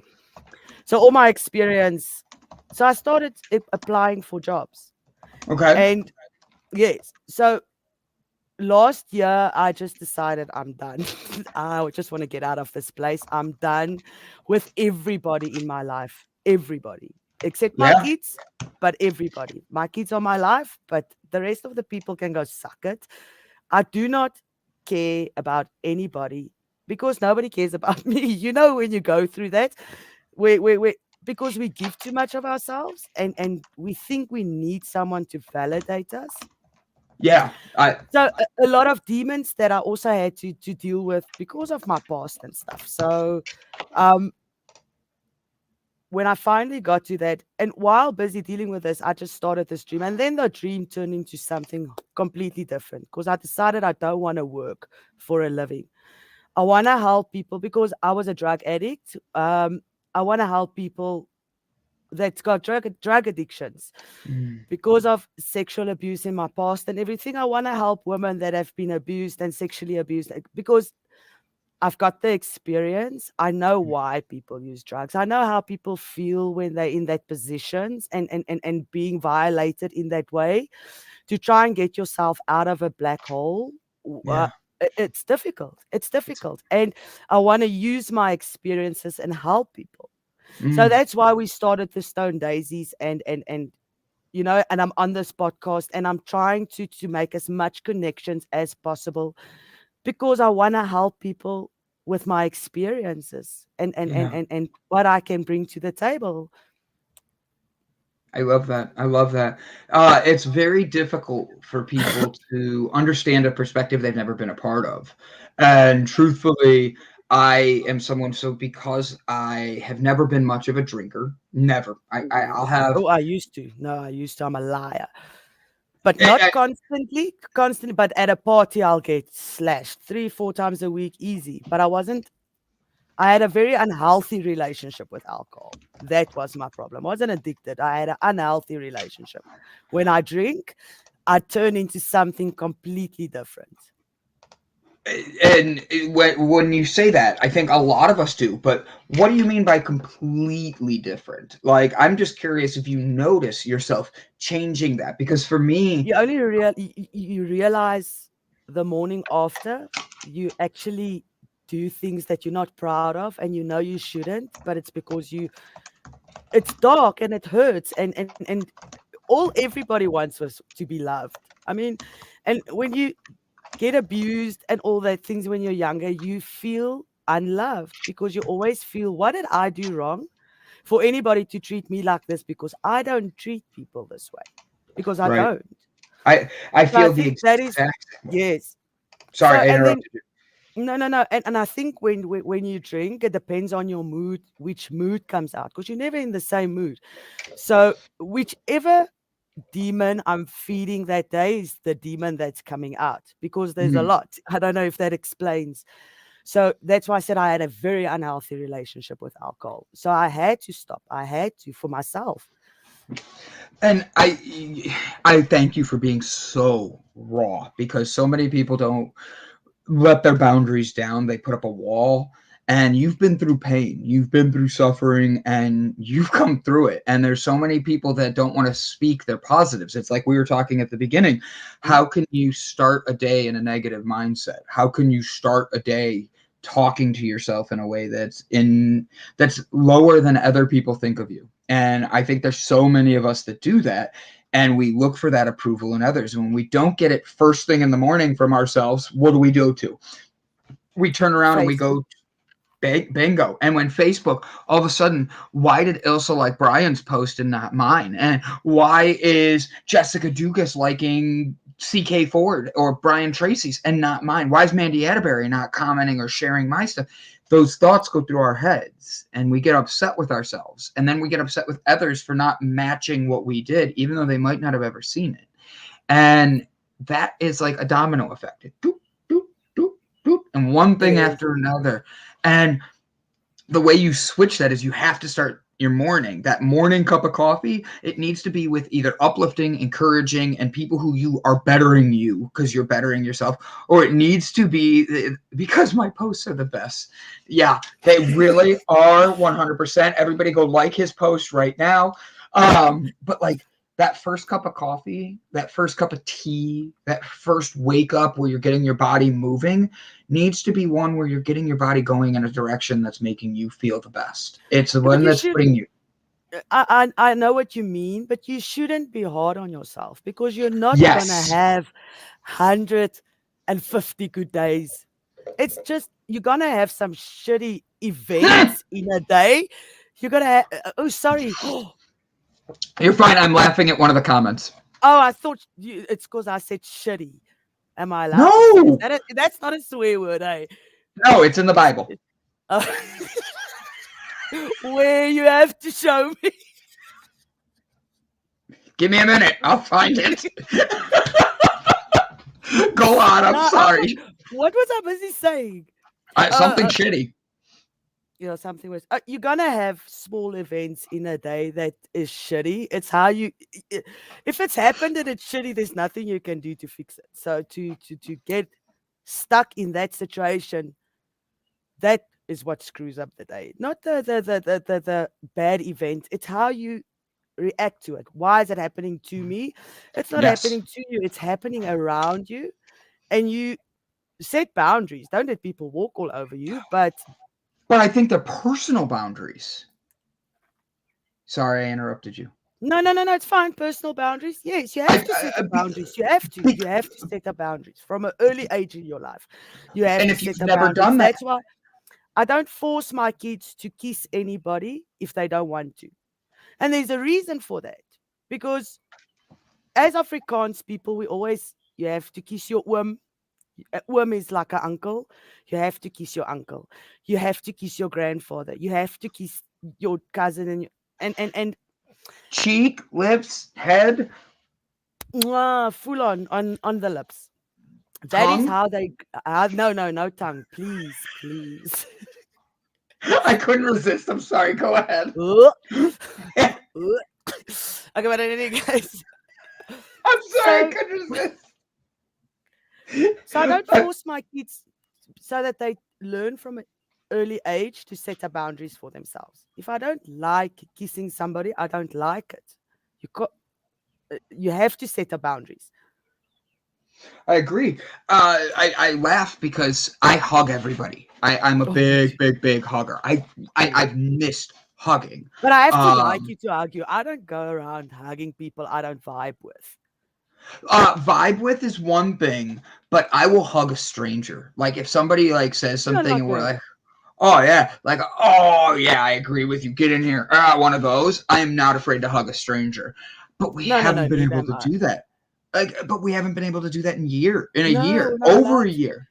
So all my experience. So I started applying for jobs. Okay. And yes, so last year I just decided I'm done. I just want to get out of this place. I'm done with everybody in my life. Everybody. Except my Yeah. kids, but everybody. My kids are my life, but the rest of the people can go suck it. I do not care about anybody because nobody cares about me. You know, when you go through that, we because we give too much of ourselves and we think we need someone to validate us. Yeah. I So a lot of demons that I also had to deal with because of my past and stuff. So um when I finally got to that, and while busy dealing with this, I just started this dream. And then the dream turned into something completely different because I decided I don't want to work for a living. I want to help people because I was a drug addict. I want to help people that's got drug addictions Mm. because of sexual abuse in my past and everything. I want to help women that have been abused and sexually abused because I've got the experience. I know why people use drugs. I know how people feel when they're in that positions and being violated in that way. To try and get yourself out of a black hole, Yeah. it's difficult. It's difficult. And I want to use my experiences and help people. So Mm. that's why we started the Stone Daisies and and I'm on this podcast and I'm trying to make as much connections as possible because I want to help people with my experiences Yeah. and what I can bring to the table. I love that. I love that. It's very difficult for people to understand a perspective they've never been a part of. And truthfully, I am someone, so because I have never been much of a drinker, never. I'll have. Oh, I used to. No, I used to. I'm a liar. But I, not I, constantly, but at a party I'll get slashed 3-4 times a week easy. But I had a very unhealthy relationship with alcohol. That was my problem. I wasn't addicted. I had an unhealthy relationship. When I drink, I turn into something completely different. and when you say that, I think a lot of us do. But what do you mean by completely different? Like, I'm just curious if you notice yourself changing that, because for me, You only you realize the morning after you actually do things that you're not proud of and you know you shouldn't, but it's because it's dark and it hurts and all everybody wants was to be loved. I mean, and when you get abused and all that things when you're younger, you feel unloved because you always feel, what did I do wrong for anybody to treat me like this? Because I don't treat people this way. Because I right? don't. I So I feel the think that is exact same way. yes. Sorry, So I and then interrupted you. no, and I think when you drink, it depends on your mood, which mood comes out because you're never in the same mood. So whichever demon I'm feeding that day is the demon that's coming out because there's a Mhm. lot. I don't know if that explains. So that's why I said I had a very unhealthy relationship with alcohol. So I had to stop. I had to for myself. And I thank you for being so raw, because so many people don't let their boundaries down. They put up a wall, and you've been through pain, you've been through suffering, and you've come through it. And there's so many people that don't want to speak their positives. It's like we were talking at the beginning. How can you start a day in a negative mindset? How can you start a day talking to yourself in a way that's lower than other people think of you? And I think there's so many of us that do that, and we look for that approval in others. And when we don't get it first thing in the morning from ourselves, what do we go to? We turn around and we Facebook. go bingo. And when Facebook, all of a sudden, why did Ilsa like Brian's post and not mine? And why is Jessica Dugas liking CK Ford or Brian Tracy's and not mine? Why is Mandy Atterbury not commenting or sharing my stuff? Those thoughts go through our heads and we get upset with ourselves. And then we get upset with others for not matching what we did, even though they might not have ever seen it. And that is like a domino effect. Doop, doop, doop, doop, and one thing Yes. after another. And the way you switch that is you have to start your morning. That morning cup of coffee, it needs to be with either uplifting, encouraging, and people who you are bettering you because you're bettering yourself, or it needs to be because my posts are the best. Yeah, they really are 100%. Everybody go like his post right now. But like that first cup of coffee, that first cup of tea, that first wake up where you're getting your body moving needs to be one where you're getting your body going in a direction that's making you feel the best. It's the Yeah, but one you that's shouldn't. putting you. I know what you mean, but you shouldn't be hard on yourself because you're not gonna Yes. have 150 good days. It's just you're gonna have some shitty events in a day. You're gonna have, oh sorry. You're fine. I'm laughing at one of the comments. Oh, I thought it's because I said shitty. Am I allowed to say? Is No, that that's not a swear word, eh? no, it's in the Bible. Uh, where you have to show me. Give me a minute. I'll find it. Go on. I'm No, sorry. what was I busy saying? Something Uh, shitty. something was. You're gonna have small events in a day that is shitty. It's how you. If it's happened and it's shitty, there's nothing you can do to fix it. So to get stuck in that situation, That is what screws up the day, not the bad event. It's how you react to it. Why is it happening to me? It's not Yes. happening to you. It's happening around you, and you set boundaries. Don't let people walk all over you, but But I think the personal boundaries. Sorry, I interrupted you. no, it's fine. Personal boundaries. Yes, you I, have to set I, up boundaries. You have to. You have to set up boundaries from an early age in your life. You have and to if you've set up never boundaries. done that, That's why I don't force my kids to kiss anybody if they don't want to. And there's a reason for that. Because as Afrikaans people, you have to kiss your oom. Oom is like an uncle. You have to kiss your uncle. You have to kiss your grandfather. You have to kiss your cousin and cheek, lips, head, full on the lips. That is tongue. how they. No tongue, please. I couldn't resist. I'm sorry. Go ahead. Okay, but in any case, I'm sorry. I so couldn't resist. I don't force my kids so that they learn from an early age to set up boundaries for themselves. If I don't like kissing somebody, I don't like it. You have to set up boundaries. I agree. I laugh because I hug everybody. I'm a Oh, me too. big hugger. I've missed hugging. But I have to like Um, you to argue. I don't go around hugging people I don't vibe with. vibe with is one thing, but I will hug a stranger. Like if somebody like says You're something not and we're really. like, oh yeah, like oh yeah, I agree with you. Get in here. One of those. I am not afraid to hug a stranger, but we No, haven't been neither able am to I. do that. But we haven't been able to do that in a No, year, we're not over allowed a to. year.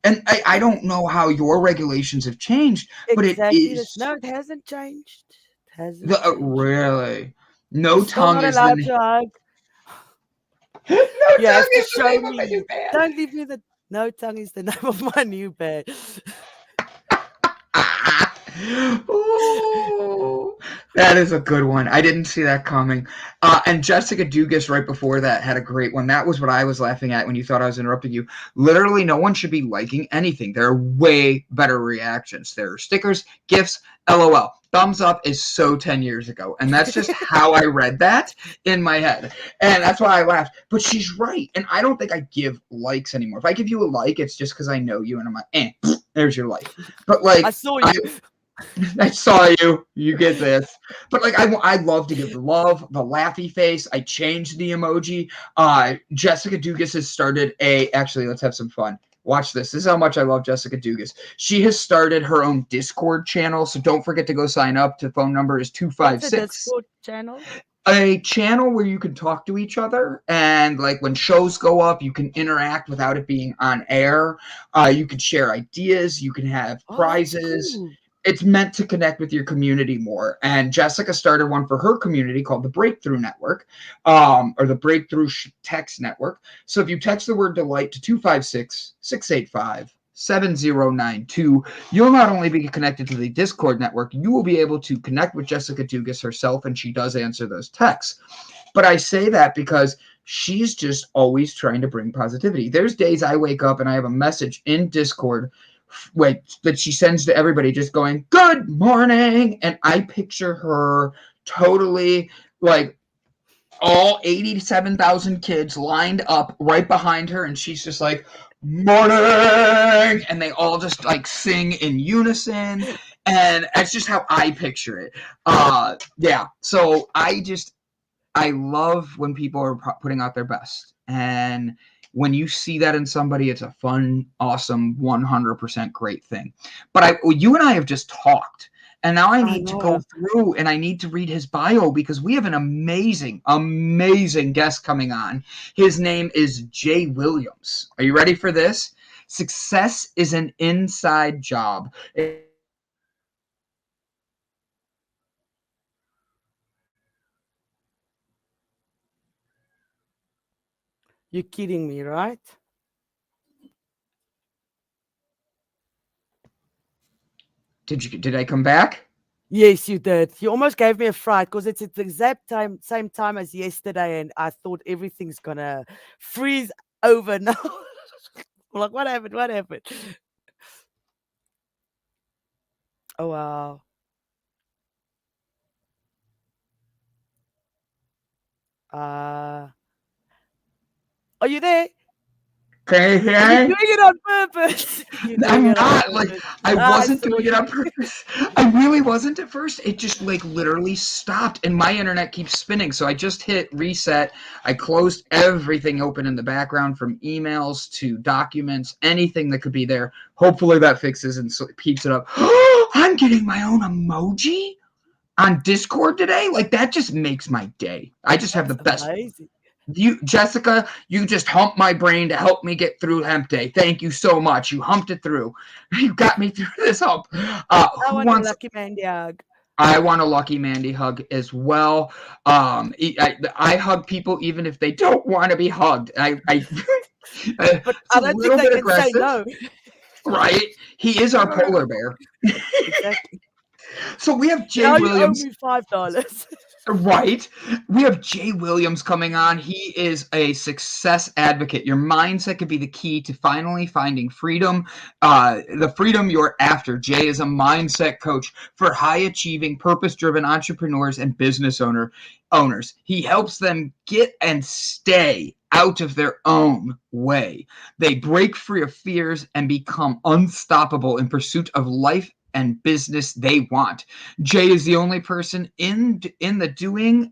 And I don't know how your regulations have changed, but it Exactly. is No, it hasn't changed. It hasn't the changed. really You're no still tongue not is the allowed to hug. no You have tongue to is the show name of my new me. band. Don't leave me the no tongue is the name of my new band. Oh, that is a good one. I didn't see that coming. And Jessica Dugas right before that had a great one. That was what I was laughing at when you thought I was interrupting you. Literally, no one should be liking anything. There are way better reactions. There are stickers, GIFs, LOL. Thumbs up is so 10 years ago. And that's just how I read that in my head. And that's why I laughed. But she's right. And I don't think I give likes anymore. If I give you a like, it's just because I know you and I'm like, there's your like. But I like, saw you. I saw you. You get this. But like, I love to give the love, the laughy face. I changed the emoji. Jessica Dugas has started actually, let's have some fun. Watch this. This is how much I love Jessica Dugas. She has started her own Discord channel. So don't forget to go sign up. The phone number is What's a 256. Discord channel? A channel where you can talk to each other, and like when shows go up you can interact without it being on air. You can share ideas, you can have Oh, that's prizes. cool. It's meant to connect with your community more, and Jessica started one for her community called the Breakthrough Network, or the Breakthrough Text Network. So if you text the word delight to 256-685-7092, you'll not only be connected to the Discord network, you will be able to connect with Jessica Dugas herself, and she does answer those texts. But I say that because she's just always trying to bring positivity. There's days I wake up and I have a message in Discord that she sends to everybody just going, good morning. And I picture her totally like all 87,000 kids lined up right behind her, and she's just like, morning, and they all just like sing in unison, and that's just how I picture it. Yeah, so I love when people are putting out their best, and when you see that in somebody, it's a fun, awesome, 100% great thing. But you and I have just talked, and now I I need to go know. through and I need to read his bio because we have an amazing guest coming on. His name is Jay Williams. Are you ready for this? Success is an inside job. You're kidding me, right? Did I come back? Yes, you did. You almost gave me a fright because it's at the exact same time as yesterday, and I thought everything's gonna freeze over now. Like, what happened? What happened? Oh wow. Uh, are you there? Okay, Are you yeah. doing it on purpose? You're doing I'm it on not like purpose. I I wasn't saw doing it on you. purpose. I really wasn't at first. It just like literally stopped and my internet keeps spinning. So I just hit reset. I closed everything open in the background from emails to documents, anything that could be there. Hopefully that fixes and so keeps it up. I'm getting my own emoji on Discord today. Like that just makes my day. I just have the That's best. amazing. You, Jessica, you just humped my brain to help me get through Hemp Day. Thank you so much. You humped it through. You got me through this hump. I Who want a wants? lucky man hug. I want a Lucky Mandy hug as well. I hug people even if they don't want to be hugged. But It's I a don't think little they bit can say aggressive, no. right? He is our polar bear. Exactly. So we have Jay Now you owe Williams. me $5. Right. We have Jay Williams coming on. He is a success advocate. Your mindset could be the key to finally finding freedom, the freedom you're after. Jay is a mindset coach for high achieving, purpose driven entrepreneurs and business owners. He helps them get and stay out of their own way. They break free of fears and become unstoppable in pursuit of life and business they want. Jay is the only person in the doing.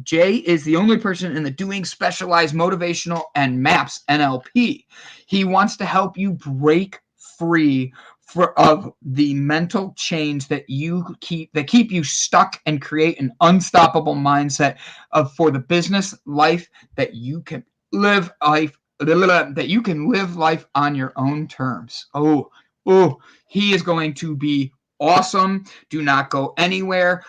Jay is the only person in the doing specialized motivational and maps NLP. He wants to help you break free of the mental chains that keep you stuck and create an unstoppable mindset for the business life that you can live life on your own terms. Oh, he is going to be awesome. Do not go anywhere.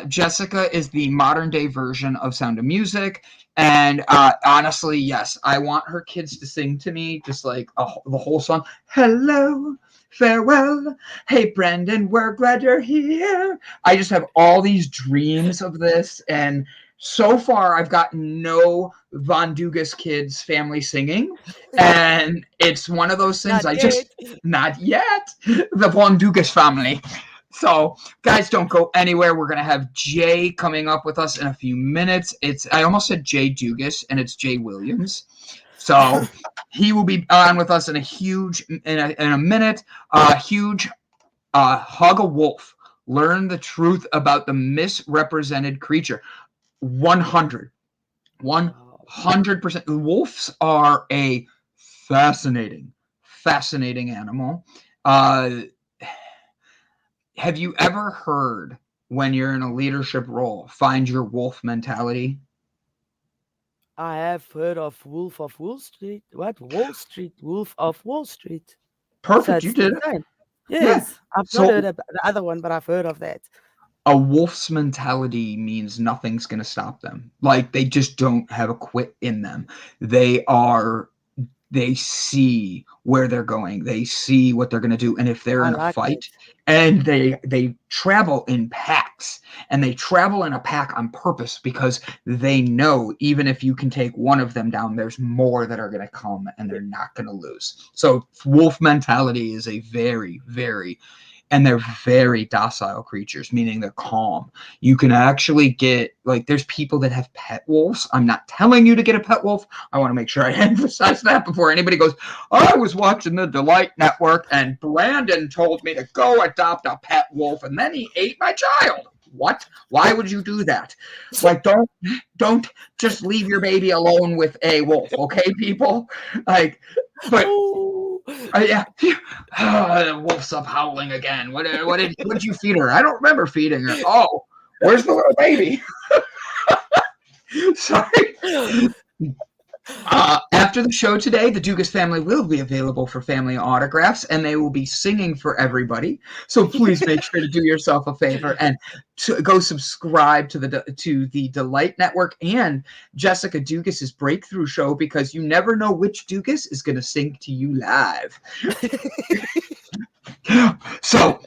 Jessica is the modern day version of Sound of Music. And honestly, yes, I want her kids to sing to me just like the whole song. Hello, farewell. Hey, Brendan, we're glad you're here. I just have all these dreams of this. And so far, I've got no Von Dugas kids family singing. And it's one of those things Not yet. not yet, the Von Dugas family. So, guys, don't go anywhere. We're going to have Jay coming up with us in a few minutes. I almost said Jay Dugas, and it's Jay Williams. So he will be on with us in a minute. Huge hug a wolf. Learn the truth about the misrepresented creature. 100. 100%. Wolves are a fascinating animal. Have you ever heard, when you're in a leadership role, find your wolf mentality? I have heard of Wolf of Wall Street. What? Wall Street. Wolf of Wall Street. So Perfect, you it's the did it. same. Yeah. Yes. I've not So heard of the other one, but I've heard of that. a wolf's mentality means nothing's going to stop them. Like they just don't have a quit in them. They see where they're going. They see what they're going to do. And if they're I in a like that. fight, and they travel in packs, and they travel in a pack on purpose because they know even if you can take one of them down, there's more that are going to come and they're not going to lose. So wolf mentality is a very, very, and they're very docile creatures, meaning they're calm. You can actually get, like, there's people that have pet wolves. I'm not telling you to get a pet wolf. I want to make sure I emphasize that before anybody goes, I was watching the Delight Network and Brandon told me to go adopt a pet wolf and then he ate my child. What? Why would you do that? Like, don't just leave your baby alone with a wolf, okay, people? Like, but Ooh. yeah, the wolf's up howling again. What did you feed her? I don't remember feeding her. Oh, where's the little baby? Sorry. After the show today, the Dugas family will be available for family autographs, and they will be singing for everybody. So please make sure to do yourself a favor and to go subscribe to the Delight Network and Jessica Dugas's breakthrough show, because you never know which Dugas is going to sing to you live. So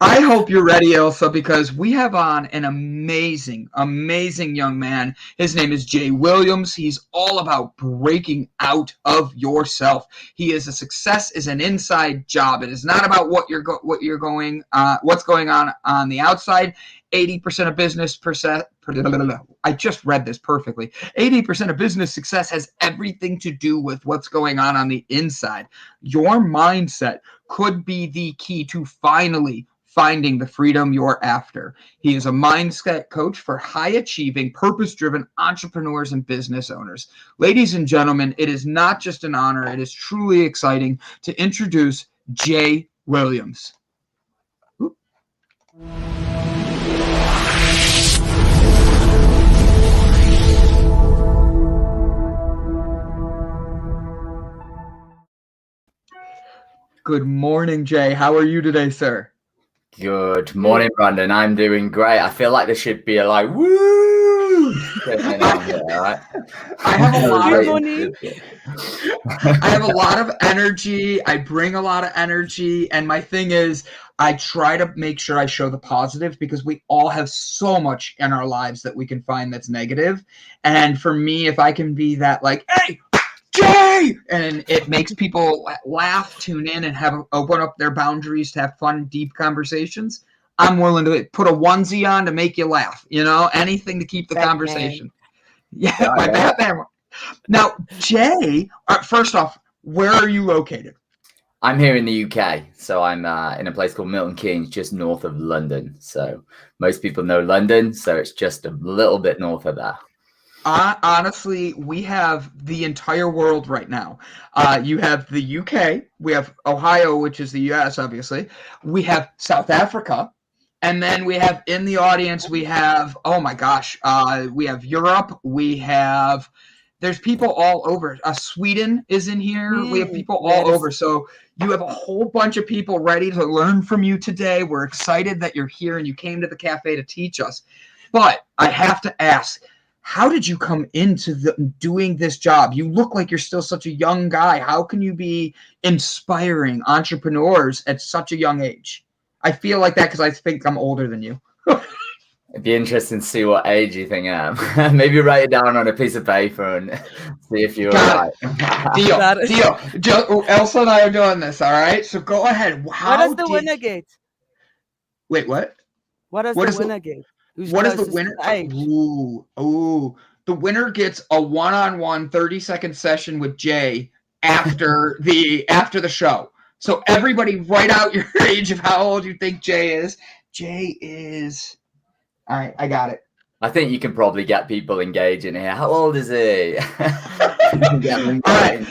I hope hope you're ready, Elsa, because we have on an amazing, amazing young man. His name is Jay Williams. He's all about breaking out of yourself. He is a success is an inside job. It is not about what's going on the outside. 80% of business I just read this perfectly. 80% of business success has everything to do with what's going on the inside. Your mindset could be the key to finally finding the freedom you're after. He is a mindset coach for high-achieving, purpose-driven entrepreneurs and business owners. Ladies and gentlemen, it is not just an honor, it is truly exciting to introduce Jay Williams. Oop. Good morning, Jay. How are you today, sir? Good morning, Brandon. I'm doing great. I feel like there should be a like woo. I have a lot of energy. I bring a lot of energy, and my thing is I try to make sure I show the positive because we all have so much in our lives that we can find that's negative. And for me, if I can be that like, hey, Jay, and it makes people laugh, tune in, and open up their boundaries to have fun, deep conversations, I'm willing to put a onesie on to make you laugh. Anything to keep the conversation. Yeah, my Batman. Now, Jay, first off, where are you located? I'm here in the UK, so I'm in a place called Milton Keynes, just north of London. So most people know London, so it's just a little bit north of there. Honestly, we have the entire world right now. You have the UK, we have Ohio, which is the US, obviously. We have South Africa, and then we have in the audience, we have, oh my gosh, we have Europe, there's people all over. Sweden is in here. We have people all over. So you have a whole bunch of people ready to learn from you today. We're excited that you're here and you came to the cafe to teach us. But I have to ask, how did you come into doing this job? You look like you're still such a young guy. How can you be inspiring entrepreneurs at such a young age? I feel like that because I think I'm older than you. It'd be interesting to see what age you think I am. Maybe write it down on a piece of paper and see if you're right. Deal. Elsa and I are doing this, all right? So go ahead. What does the winner get? Wait, what? What does the winner get? What is the winner? Ooh. The winner gets a one-on-one 30-second session with Jay after the show. So everybody write out your age of how old you think Jay is. Jay is... All right, I got it. I think you can probably get people engaging here. How old is he? All right.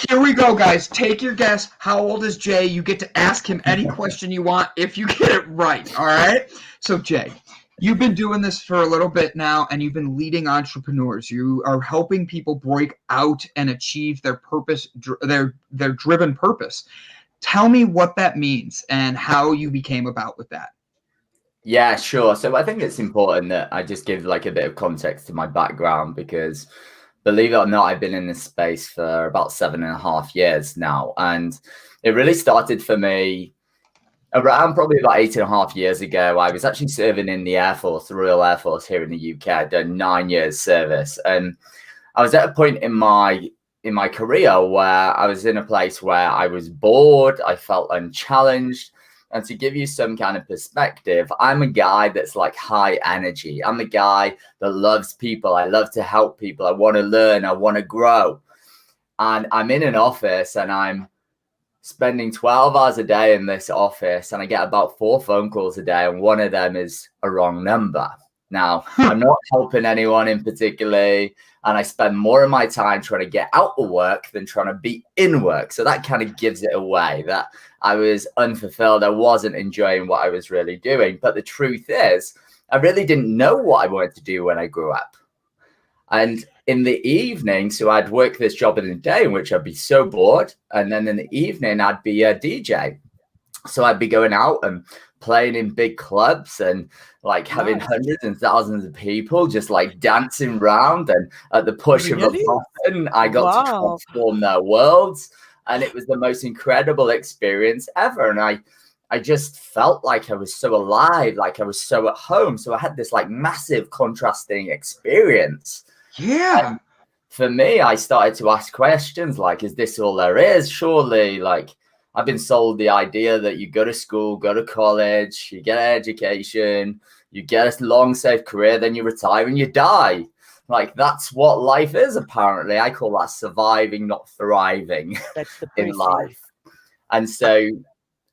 Here we go, guys. Take your guess. How old is Jay? You get to ask him any question you want if you get it right. All right? So, Jay, you've been doing this for a little bit now, and you've been leading entrepreneurs. You are helping people break out and achieve their purpose, their driven purpose. Tell me what that means and how you became about with that. Yeah, sure. So I think it's important that I just give like a bit of context to my background because believe it or not, I've been in this space for about 7.5 years now. And it really started for me around probably about 8.5 years ago. I was actually serving in the Air Force, the Royal Air Force here in the UK. I'd done 9 years service. And I was at a point in my career where I was in a place where I was bored. I felt unchallenged. And to give you some kind of perspective, I'm a guy that's like high energy. I'm a guy that loves people. I love to help people. I want to learn. I want to grow. And I'm in an office and I'm spending 12 hours a day in this office and I get about 4 phone calls a day and one of them is a wrong number. Now, I'm not helping anyone in particular, and I spend more of my time trying to get out of work than trying to be in work. So that kind of gives it away that I was unfulfilled. I wasn't enjoying what I was really doing. But the truth is, I really didn't know what I wanted to do when I grew up. And in the evening, so I'd work this job in the day in which I'd be so bored. And then in the evening, I'd be a DJ. So I'd be going out and playing in big clubs and like having hundreds and thousands of people just like dancing around. And at the push of a button, I got to transform their worlds. And it was the most incredible experience ever. And I just felt like I was so alive, like I was so at home. So I had this like massive contrasting experience. Yeah. And for me, I started to ask questions like, is this all there is? Surely, like, I've been sold the idea that you go to school, go to college, you get an education, you get a long, safe career, then you retire and you die. Like, that's what life is, apparently. I call that surviving, not thriving That's in depressing. life. And so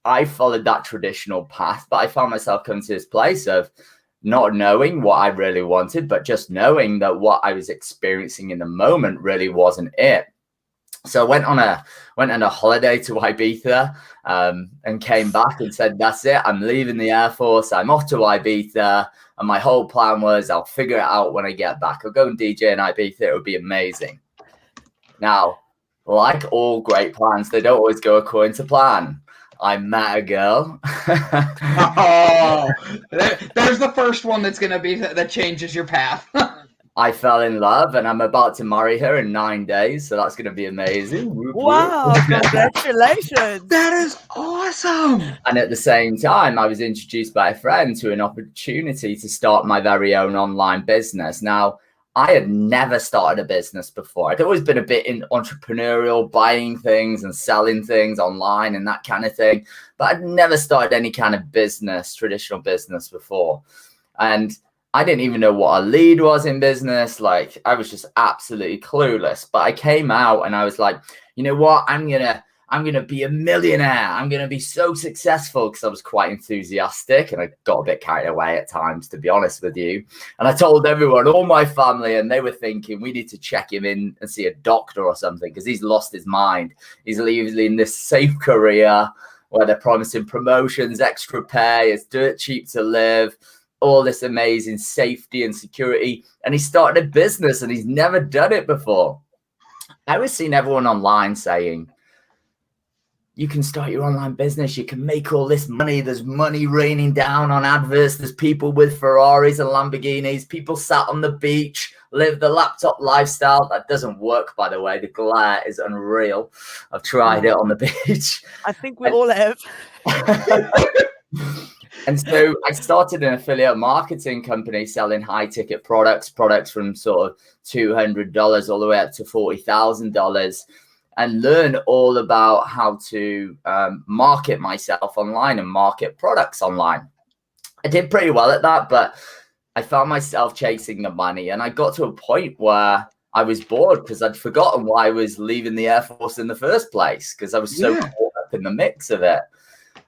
I followed that traditional path, but I found myself coming to this place of not knowing what I really wanted, but just knowing that what I was experiencing in the moment really wasn't it. So I went on a holiday to Ibiza and came back and said, that's it. I'm leaving the Air Force. I'm off to Ibiza. And my whole plan was I'll figure it out when I get back. I'll go and DJ in Ibiza. It would be amazing. Now, like all great plans, they don't always go according to plan. I met a girl. Oh, there's the first one that's going to be that changes your path. I fell in love and I'm about to marry her in 9 days. So that's going to be amazing. Wow, congratulations. That is awesome. And at the same time, I was introduced by a friend to an opportunity to start my very own online business. Now, I had never started a business before. I'd always been a bit in entrepreneurial, buying things and selling things online and that kind of thing. But I'd never started any kind of business, traditional business before. And I didn't even know what a lead was in business. Like, I was just absolutely clueless. But I came out and I was like, you know what? I'm gonna be a millionaire. I'm gonna be so successful, because I was quite enthusiastic and I got a bit carried away at times, to be honest with you. And I told everyone, all my family, and they were thinking we need to check him in and see a doctor or something, because he's lost his mind. He's leaving this safe career where they're promising promotions, extra pay, it's dirt cheap to live, all this amazing safety and security. And he started a business and he's never done it before. I was seeing everyone online saying, you can start your online business, you can make all this money, there's money raining down on adverts, there's people with Ferraris and Lamborghinis, people sat on the beach, live the laptop lifestyle. That doesn't work, by the way. The glare is unreal. I've tried it on the beach. I think we all have. And so I started an affiliate marketing company selling high ticket products from sort of $200 all the way up to $40,000, and learn all about how to market myself online and market products online. I did pretty well at that, but I found myself chasing the money, and I got to a point where I was bored because I'd forgotten why I was leaving the Air Force in the first place, because I was so caught up in the mix of it.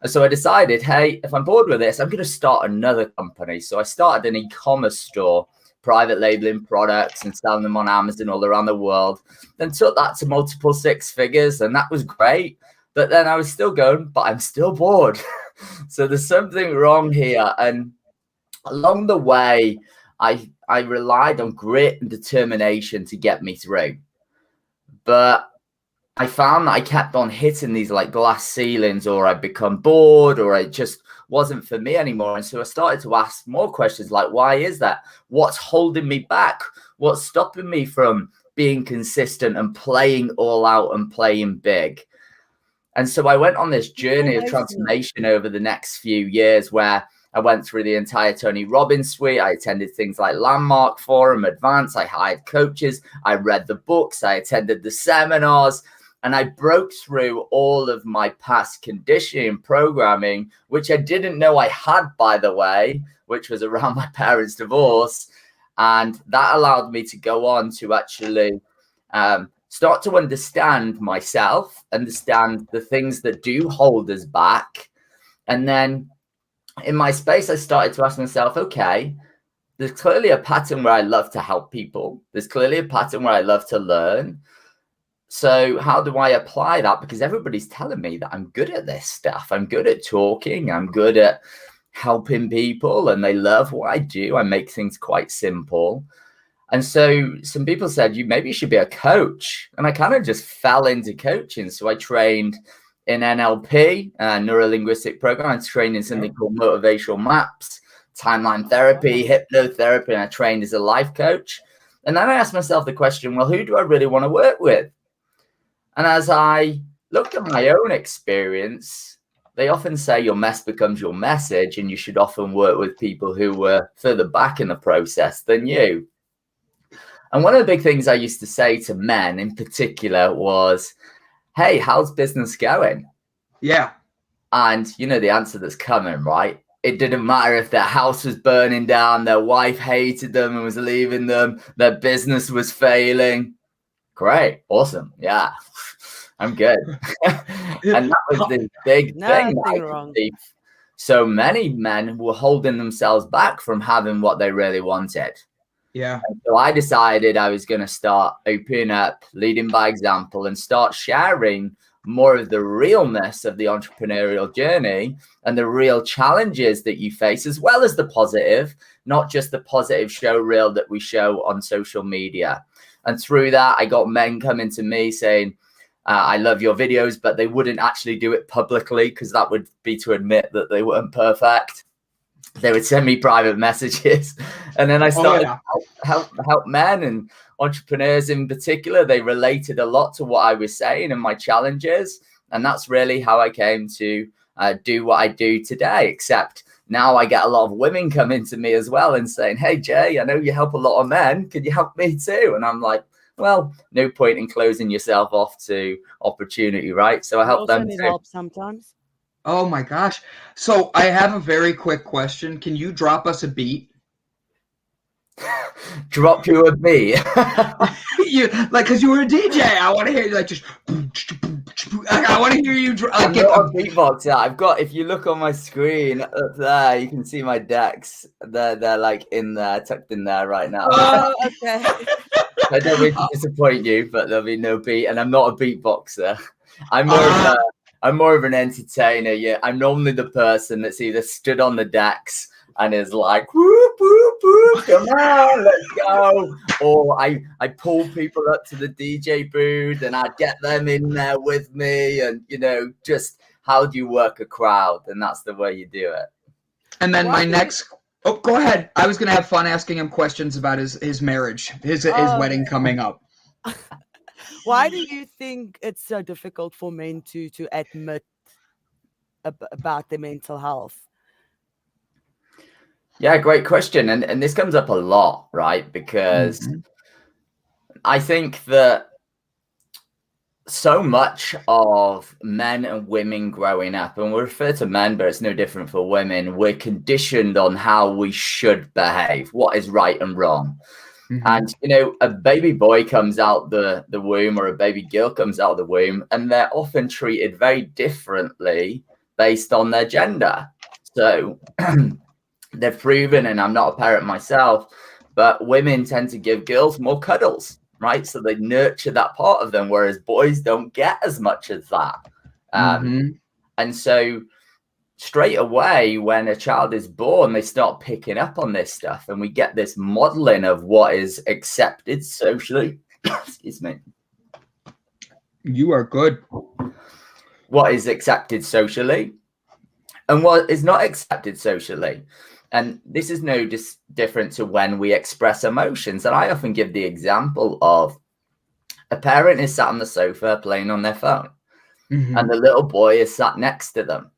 And so I decided, hey, if I'm bored with this, I'm going to start another company. So I started an e-commerce store, private labeling products and selling them on Amazon all around the world. Then took that to multiple six figures, and that was great. But then I was still going, but I'm still bored. So there's something wrong here. And along the way, I relied on grit and determination to get me through. But I found that I kept on hitting these like glass ceilings, or I'd become bored, or it just wasn't for me anymore. And so I started to ask more questions like, why is that? What's holding me back? What's stopping me from being consistent and playing all out and playing big? And so I went on this journey of transformation over the next few years, where I went through the entire Tony Robbins suite. I attended things like Landmark Forum, Advance. I hired coaches. I read the books. I attended the seminars. And I broke through all of my past conditioning programming, which I didn't know I had, by the way, which was around my parents' divorce. And that allowed me to go on to actually start to understand myself, understand the things that do hold us back. And then in my space, I started to ask myself, okay, there's clearly a pattern where I love to help people. There's clearly a pattern where I love to learn. So how do I apply that? Because everybody's telling me that I'm good at this stuff. I'm good at talking. I'm good at helping people, and they love what I do. I make things quite simple. And so some people said, maybe you should be a coach. And I kind of just fell into coaching. So I trained in NLP, neuro-linguistic program. I trained in something called Motivational Maps, timeline therapy, hypnotherapy, and I trained as a life coach. And then I asked myself the question, well, who do I really want to work with? And as I looked at my own experience, they often say your mess becomes your message, and you should often work with people who were further back in the process than you. And one of the big things I used to say to men in particular was, hey, how's business going? Yeah. And you know the answer that's coming, right? It didn't matter if their house was burning down, their wife hated them and was leaving them, their business was failing. Great, awesome, yeah, I'm good. And that was the big thing that I Nothing could wrong. see. So many men were holding themselves back from having what they really wanted. Yeah. And so I decided I was going to start opening up, leading by example, and start sharing more of the realness of the entrepreneurial journey and the real challenges that you face, as well as the positive, not just the positive show reel that we show on social media. And through that, I got men coming to me saying, I love your videos, but they wouldn't actually do it publicly because that would be to admit that they weren't perfect. They would send me private messages, and then I started to help men and entrepreneurs in particular. They related a lot to what I was saying and my challenges, and that's really how I came to do what I do today. Except now I get a lot of women coming to me as well and saying, "Hey Jay, I know you help a lot of men. Could you help me too?" And I'm like, "Well, no point in closing yourself off to opportunity, right?" So I You help also them need too. help sometimes. Oh my gosh. So I have a very quick question. Can you drop us a beat? Drop you a beat. You like, cause you were a DJ. I want to hear you like just. I want to hear you I'm get not a beatboxer. I've got, if you look on my screen up there, you can see my decks. They're like in there, tucked in there right now. Oh, okay. I don't mean to disappoint you, but there'll be no beat, and I'm not a beatboxer. I'm more of an entertainer. Yeah, I'm normally the person that's either stood on the decks and is like, whoop, whoop, whoop, come on, let's go. Or I pull people up to the DJ booth and I get them in there with me. And, you know, just how do you work a crowd? And that's the way you do it. And then my next. Oh, go ahead. I was gonna have fun asking him questions about his marriage, his wedding coming up. Why do you think it's so difficult for men to admit about their mental health? Yeah, great question. And this comes up a lot, right? Because I think that so much of men and women growing up, and we refer to men, but it's no different for women, we're conditioned on how we should behave, what is right and wrong. And, you know, a baby boy comes out the womb, or a baby girl comes out of the womb, and they're often treated very differently based on their gender. So they've proven, and I'm not a parent myself, but women tend to give girls more cuddles, right? So they nurture that part of them, whereas boys don't get as much as that. And so straight away, when a child is born, they start picking up on this stuff, and we get this modeling of what is accepted socially. Excuse me. You are good. What is accepted socially and what is not accepted socially. And this is no different to when we express emotions. And I often give the example of a parent is sat on the sofa playing on their phone, and the little boy is sat next to them.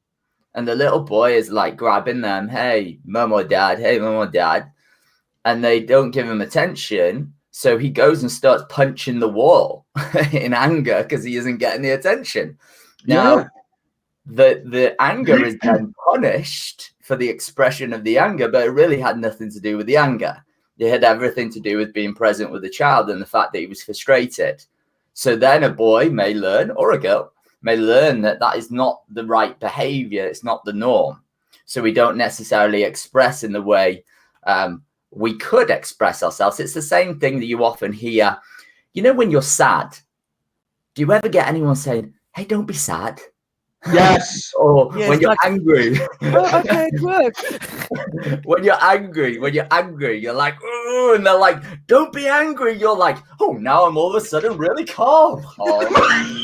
And the little boy is like grabbing them, hey, mum or dad, hey, mum or dad. And they don't give him attention. So he goes and starts punching the wall in anger because he isn't getting the attention. Now, the anger is then punished for the expression of the anger, but it really had nothing to do with the anger. It had everything to do with being present with the child and the fact that he was frustrated. So then a boy may learn, or a girl may learn, that that is not the right behavior. It's not the norm. So we don't necessarily express in the way we could express ourselves. It's the same thing that you often hear. You know, when you're sad, do you ever get anyone saying, hey, don't be sad? Yes. Or Yes, when you're like, angry. Oh, okay, good. When you're angry, you're like, oh, and they're like, don't be angry. You're like, oh, now I'm all of a sudden really calm. Oh.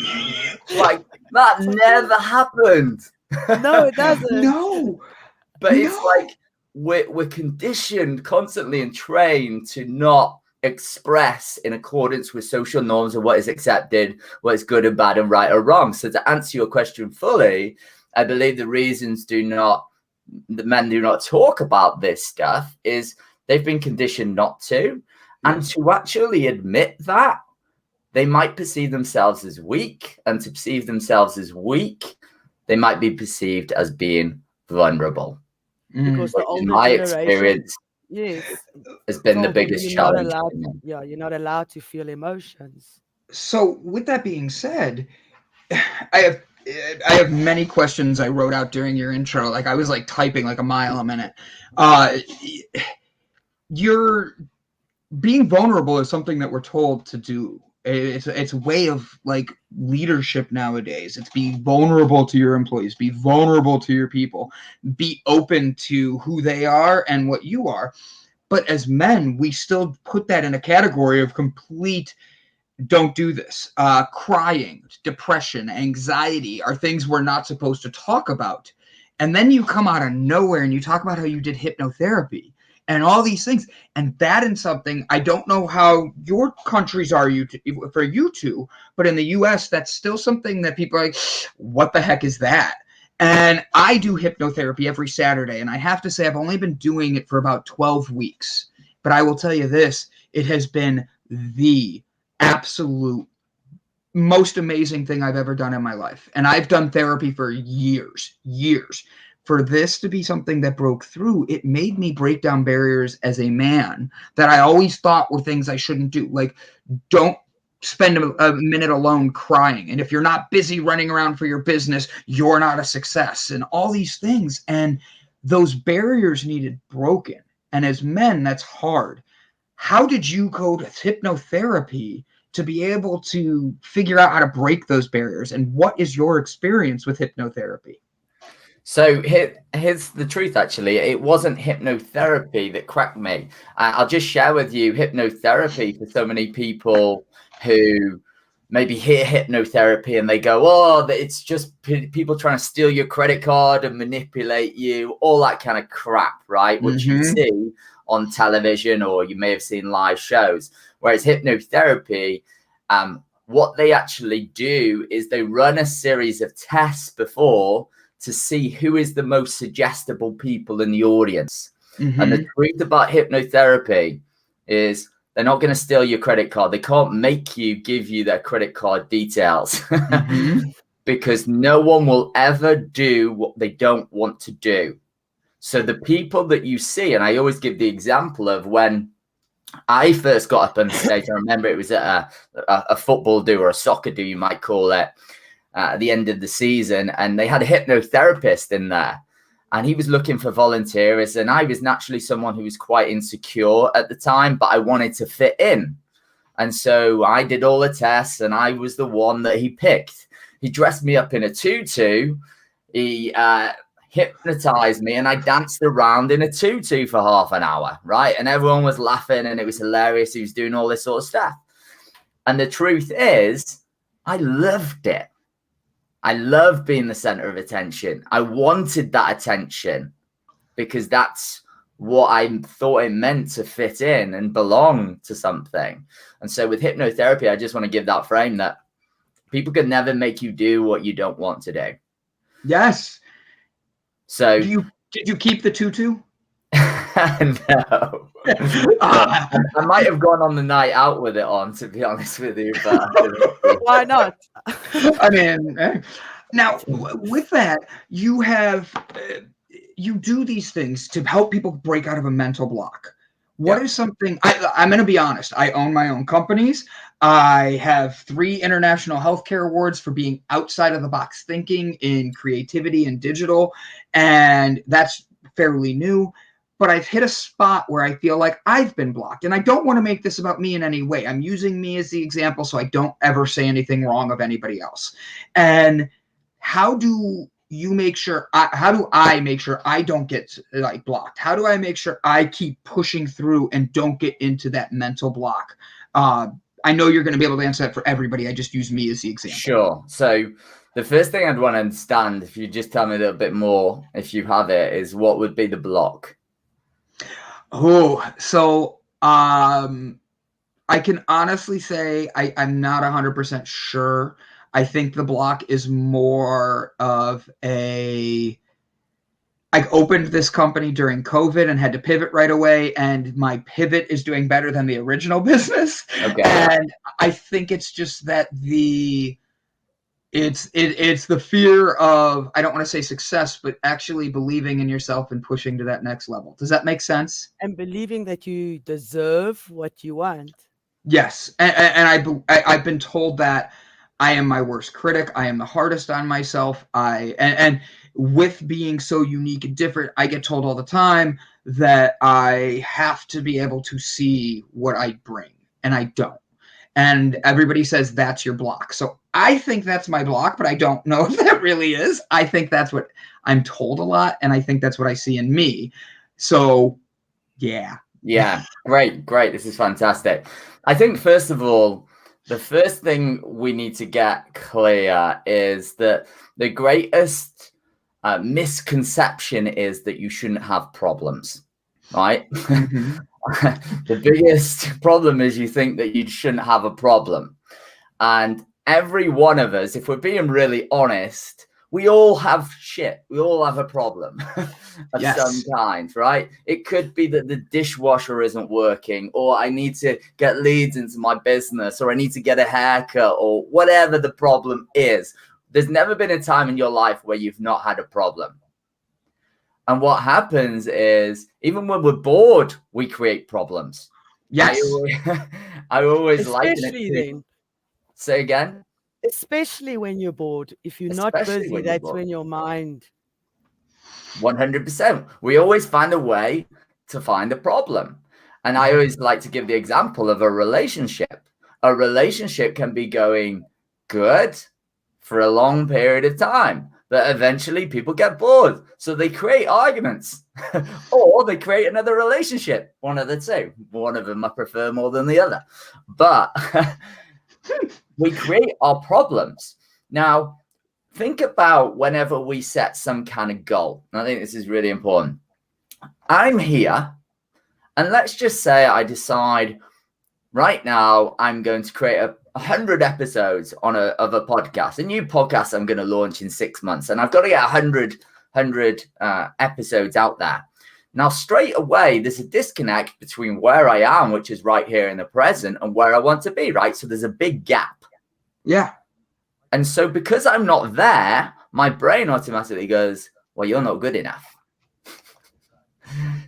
Like, that never happened. No, it doesn't. No. But it's like we're conditioned constantly and trained to not express in accordance with social norms of what is accepted, what is good and bad and right or wrong. So to answer your question fully, I believe the reasons the men do not talk about this stuff is they've been conditioned not to. And to actually admit that, they might perceive themselves as weak, and to perceive themselves as weak, they might be perceived as being vulnerable. Because the Which in older my generation, experience yes, has been the told them biggest you're not challenge. allowed. Yeah, you're not allowed to feel emotions. So, with that being said, I have many questions I wrote out during your intro. Like I was like typing like a mile a minute. You're being vulnerable is something that we're told to do. It's a way of like leadership nowadays. It's be vulnerable to your employees, be vulnerable to your people, be open to who they are and what you are. But as men, we still put that in a category of complete don't do this. Crying, depression, anxiety are things we're not supposed to talk about. And then you come out of nowhere and you talk about how you did hypnotherapy and all these things. And that is something, I don't know how your countries are for you two, but in the US, that's still something that people are like, what the heck is that? And I do hypnotherapy every Saturday. And I have to say, I've only been doing it for about 12 weeks. But I will tell you this, it has been the absolute most amazing thing I've ever done in my life. And I've done therapy for years. For this to be something that broke through, it made me break down barriers as a man that I always thought were things I shouldn't do. Like, don't spend a minute alone crying. And if you're not busy running around for your business, you're not a success, and all these things. And those barriers needed broken. And as men, that's hard. How did you go to hypnotherapy to be able to figure out how to break those barriers? And what is your experience with hypnotherapy? So here's the truth, actually. It wasn't hypnotherapy that cracked me. I'll just share with you hypnotherapy for so many people who maybe hear hypnotherapy and they go, oh, it's just people trying to steal your credit card and manipulate you, all that kind of crap, right? Which you see on television, or you may have seen live shows. Whereas hypnotherapy, what they actually do is they run a series of tests before to see who is the most suggestible people in the audience. And the truth about hypnotherapy is they're not going to steal your credit card. They can't make you give you their credit card details because no one will ever do what they don't want to do. So the people that you see, and I always give the example of when I first got up on stage, I remember it was at a football do, or a soccer do, you might call it, at the end of the season. And they had a hypnotherapist in there. And he was looking for volunteers. And I was naturally someone who was quite insecure at the time, but I wanted to fit in. And so I did all the tests, and I was the one that he picked. He dressed me up in a tutu. He hypnotized me, and I danced around in a tutu for half an hour, right? And everyone was laughing, and it was hilarious. He was doing all this sort of stuff. And the truth is, I loved it. I love being the center of attention. I wanted that attention because that's what I thought it meant to fit in and belong to something. And so with hypnotherapy, I just want to give that frame that people can never make you do what you don't want to do. Yes. So did you keep the tutu? No. I might have gone on the night out with it on, to be honest with you, but Why not? I mean, now with that, you have you do these things to help people break out of a mental block. What is something I'm going to be honest? I own my own companies. I have 3 international healthcare awards for being outside of the box thinking in creativity and digital, and that's fairly new. But I've hit a spot where I feel like I've been blocked. And I don't want to make this about me in any way. I'm using me as the example so I don't ever say anything wrong of anybody else. And how do you make sure, how do I make sure I don't get like blocked? How do I make sure I keep pushing through and don't get into that mental block? I know you're going to be able to answer that for everybody. I just use me as the example. Sure. So the first thing I'd want to understand, if you just tell me a little bit more, if you have it, is what would be the block? Oh, so I can honestly say I'm not 100% sure. I think the block is more of I opened this company during COVID and had to pivot right away, and my pivot is doing better than the original business. Okay. And I think it's just that it's the fear of, I don't want to say success, but actually believing in yourself and pushing to that next level. Does that make sense? And believing that you deserve what you want. Yes, and I've been told that I am my worst critic. I am the hardest on myself. And with being so unique and different, I get told all the time that I have to be able to see what I bring, and I don't. And everybody says that's your block. So I think that's my block, but I don't know if that really is. I think that's what I'm told a lot, and I think that's what I see in me. So, yeah. Yeah, great. This is fantastic. I think, first of all, the first thing we need to get clear is that the greatest misconception is that you shouldn't have problems, right? Mm-hmm. The biggest problem is you think that you shouldn't have a problem. And every one of us, if we're being really honest, we all have shit. We all have a problem of some kind, right? It could be that the dishwasher isn't working, or I need to get leads into my business, or I need to get a haircut, or whatever the problem is. There's never been a time in your life where you've not had a problem. And what happens is, even when we're bored, we create problems. Yes. I always like Especially then. Say again? Especially when you're bored. If you're not busy, that's when your mind. 100%. We always find a way to find a problem. And I always like to give the example of a relationship. A relationship can be going good for a long period of time, but eventually people get bored. So they create arguments or they create another relationship. One of the two. One of them I prefer more than the other. But we create our problems. Now, think about whenever we set some kind of goal. And I think this is really important. I'm here, and let's just say I decide right now I'm going to create 100 episodes of a podcast, a new podcast I'm going to launch in 6 months, and I've got to get 100 episodes out there. Now, straight away, there's a disconnect between where I am, which is right here in the present, and where I want to be, right? So there's a big gap. Yeah. And so because I'm not there, my brain automatically goes, well, you're not good enough.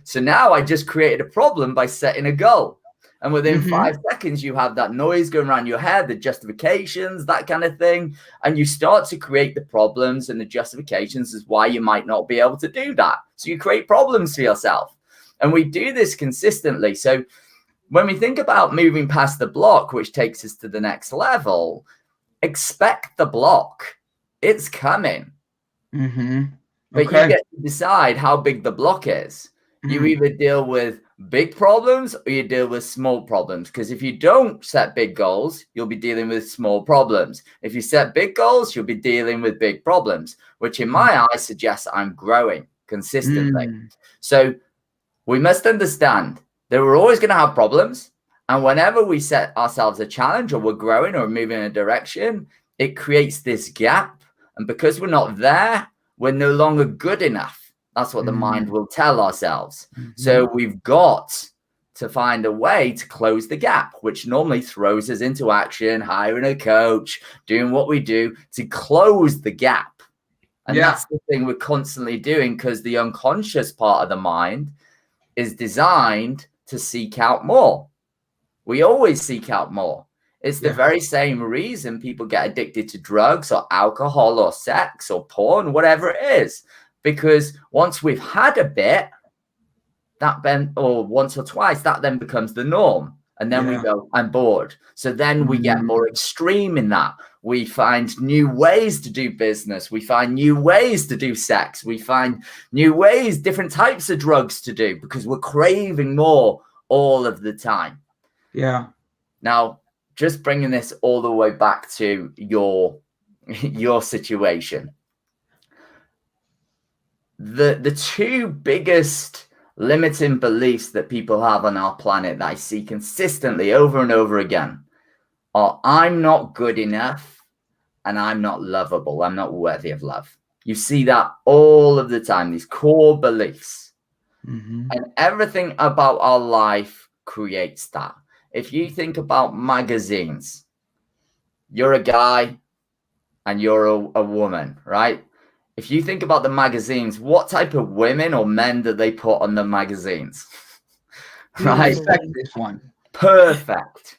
So now I just created a problem by setting a goal. And within 5 seconds, you have that noise going around your head, the justifications, that kind of thing. And you start to create the problems and the justifications as why you might not be able to do that. So you create problems for yourself. And we do this consistently. So when we think about moving past the block, which takes us to the next level, expect the block. It's coming. But you get to decide how big the block is. You either deal with big problems or you deal with small problems. Because if you don't set big goals, you'll be dealing with small problems. If you set big goals, you'll be dealing with big problems, which in my eyes suggests I'm growing consistently. So we must understand that we're always going to have problems. And whenever we set ourselves a challenge or we're growing or moving in a direction, it creates this gap. And because we're not there, we're no longer good enough. That's what the mind will tell ourselves. So we've got to find a way to close the gap, which normally throws us into action, hiring a coach, doing what we do to close the gap. And that's the thing we're constantly doing, because the unconscious part of the mind is designed to seek out more. We always seek out more. It's the very same reason people get addicted to drugs or alcohol or sex or porn, whatever it is. Because once we've had a bit, or once or twice, that then becomes the norm. And then we go, I'm bored. So then we get more extreme in that. We find new ways to do business. We find new ways to do sex. We find new ways, different types of drugs to do, because we're craving more all of the time. Yeah. Now, just bringing this all the way back to your situation. The two biggest limiting beliefs that people have on our planet that I see consistently over and over again are I'm not good enough and I'm not lovable. I'm not worthy of love. You see that all of the time, these core beliefs. Mm-hmm. And everything about our life creates that. If you think about magazines, you're a guy and you're a woman, right? If you think about the magazines, what type of women or men do they put on the magazines? Right? This one. Perfect.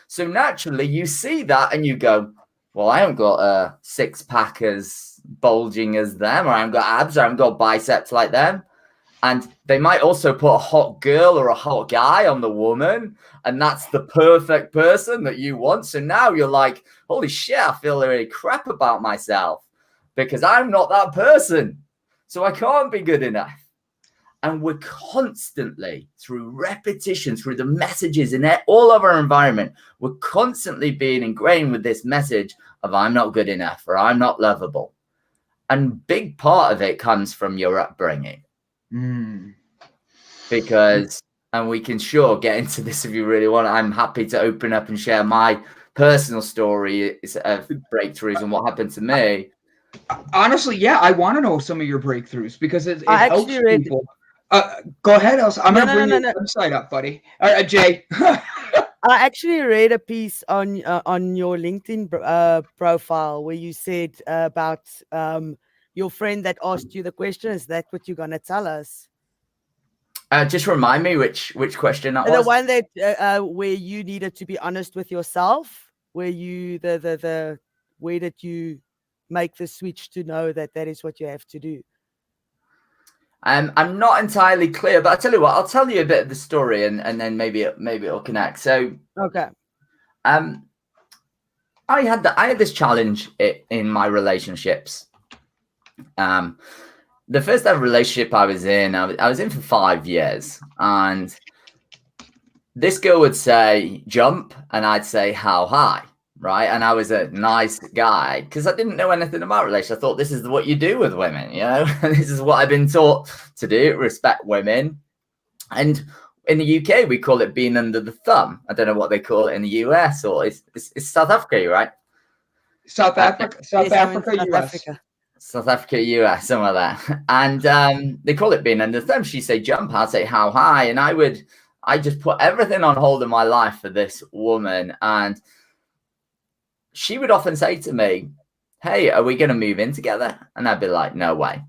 So naturally you see that and you go, well, I haven't got a six pack as bulging as them, or I haven't got abs, or I haven't got biceps like them. And they might also put a hot girl or a hot guy on the woman, and that's the perfect person that you want. So now you're like, holy shit, I feel really crap about myself because I'm not that person. So I can't be good enough. And we're constantly, through repetition, through the messages in all of our environment, we're constantly being ingrained with this message of I'm not good enough or I'm not lovable. And big part of it comes from your upbringing. Because, and we can sure get into this if you really want. I'm happy to open up and share my personal story of breakthroughs and what happened to me. Honestly, yeah, I want to know some of your breakthroughs because it I helps actually read- people. Go ahead, Elsa. I'm No, going to no, bring your website up, buddy. Jay. I actually read a piece on your LinkedIn profile where you said about your friend that asked you the question. Is that what you're gonna tell us? Just remind me which question that The was. one that where you needed to be honest with yourself, where you the where did you make the switch to know that is what you have to do? I'm not entirely clear, but I'll tell you what, I'll tell you a bit of the story and then maybe it'll connect. So okay. I had this challenge in my relationships. The first ever relationship I was in for 5 years, and this girl would say jump and I'd say how high, right? And I was a nice guy because I didn't know anything about relationships. I thought this is what you do with women, you know. This is what I've been taught to do, respect women. And in the UK, we call it being under the thumb. I don't know what they call it in the US, or it's South Africa, right? South Africa, Yes, I'm in Africa, South US. Africa. South Africa, US, somewhere there. And they call it being under the thumb. She'd say jump, I'd say how high. And I just put everything on hold in my life for this woman. And she would often say to me, hey, are we going to move in together? And I'd be like, no way.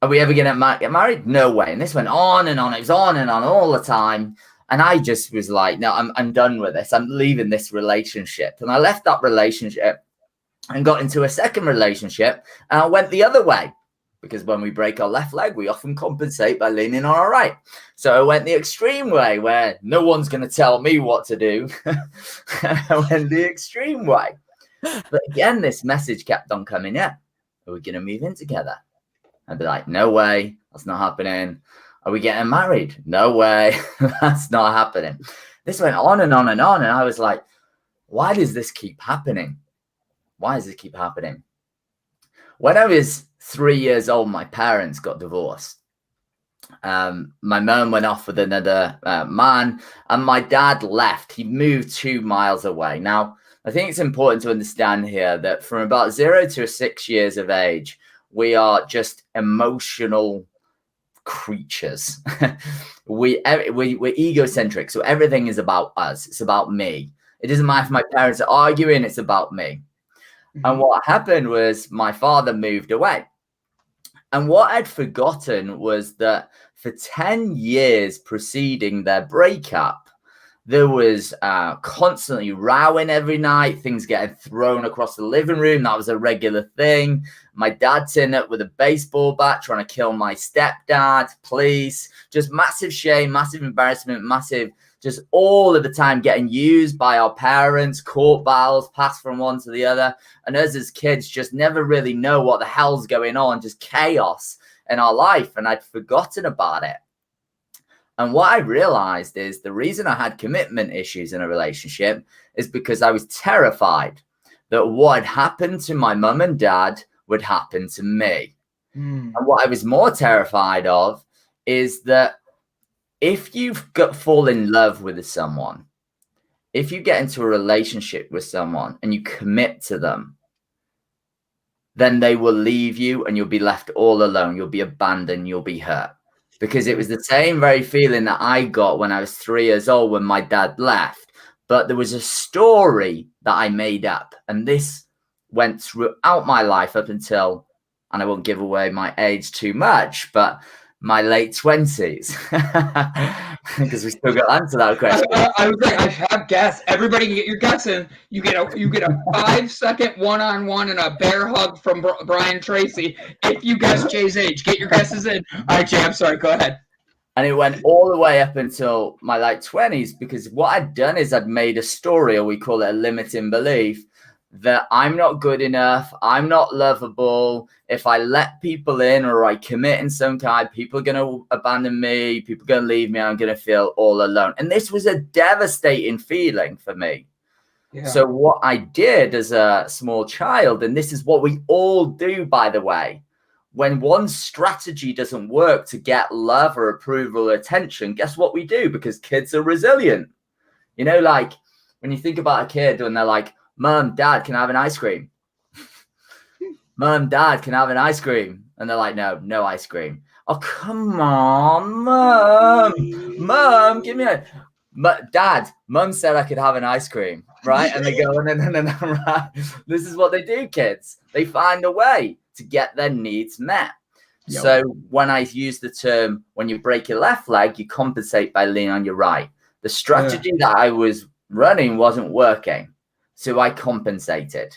Are we ever going to get married? No way. And this went on and on. It was on and on all the time. And I just was like, no, I'm done with this. I'm leaving this relationship. And I left that relationship and got into a second relationship. And I went the other way, because when we break our left leg, we often compensate by leaning on our right. So I went the extreme way where no one's going to tell me what to do. I went the extreme way. But again, this message kept on coming in. Are we going to move in together? I'd be like, no way. That's not happening. Are we getting married? No way. That's not happening. This went on and on and on. And I was like, why does this keep happening? Why does it keep happening? When I was 3 years old, my parents got divorced. My mum went off with another man, and my dad left. He moved 2 miles away. Now, I think it's important to understand here that from about 0 to 6 years of age, we are just emotional creatures. We're egocentric, so everything is about us. It's about me. It doesn't matter if my parents are arguing, it's about me. And what happened was my father moved away. And what I'd forgotten was that for 10 years preceding their breakup, there was constantly rowing every night, things getting thrown across the living room. That was a regular thing. My dad turned up with a baseball bat trying to kill my stepdad, police, just massive shame, massive embarrassment, massive, just all of the time getting used by our parents, court battles, passed from one to the other. And us as kids just never really know what the hell's going on, just chaos in our life. And I'd forgotten about it. And what I realized is the reason I had commitment issues in a relationship is because I was terrified that what had happened to my mum and dad would happen to me. And what I was more terrified of is that if you've fall in love with someone, if you get into a relationship with someone and you commit to them, then they will leave you and you'll be left all alone. You'll be abandoned. You'll be hurt. Because it was the same very feeling that I got when I was 3 years old when my dad left. But there was a story that I made up. And this went throughout my life up until, and I won't give away my age too much, but my late 20s. Because we still got to answer that question. I was like, I have guests. Everybody get your guests in. You get a 5-second one-on-one and a bear hug from Brian Tracy. If you guess Jay's age, get your guesses in. All right, Jay, I'm sorry. Go ahead. And it went all the way up until my late 20s, because what I'd done is I'd made a story, or we call it a limiting belief, that I'm not good enough, I'm not lovable. If I let people in or I commit in some kind, people are going to abandon me, people are going to leave me, I'm going to feel all alone. And this was a devastating feeling for me. Yeah. So what I did as a small child, and this is what we all do, by the way, when one strategy doesn't work to get love or approval or attention, guess what we do? Because kids are resilient. You know, like when you think about a kid and they're like, Mom, Dad, can I have an ice cream? Mom, Dad, can I have an ice cream? And they're like, no ice cream. Oh, come on, Mom, give me a... Dad, Mum said I could have an ice cream, right? And they go, right. This is what they do, kids. They find a way to get their needs met. Yep. So when I use the term, when you break your left leg, you compensate by leaning on your right. The strategy that I was running wasn't working. So I compensated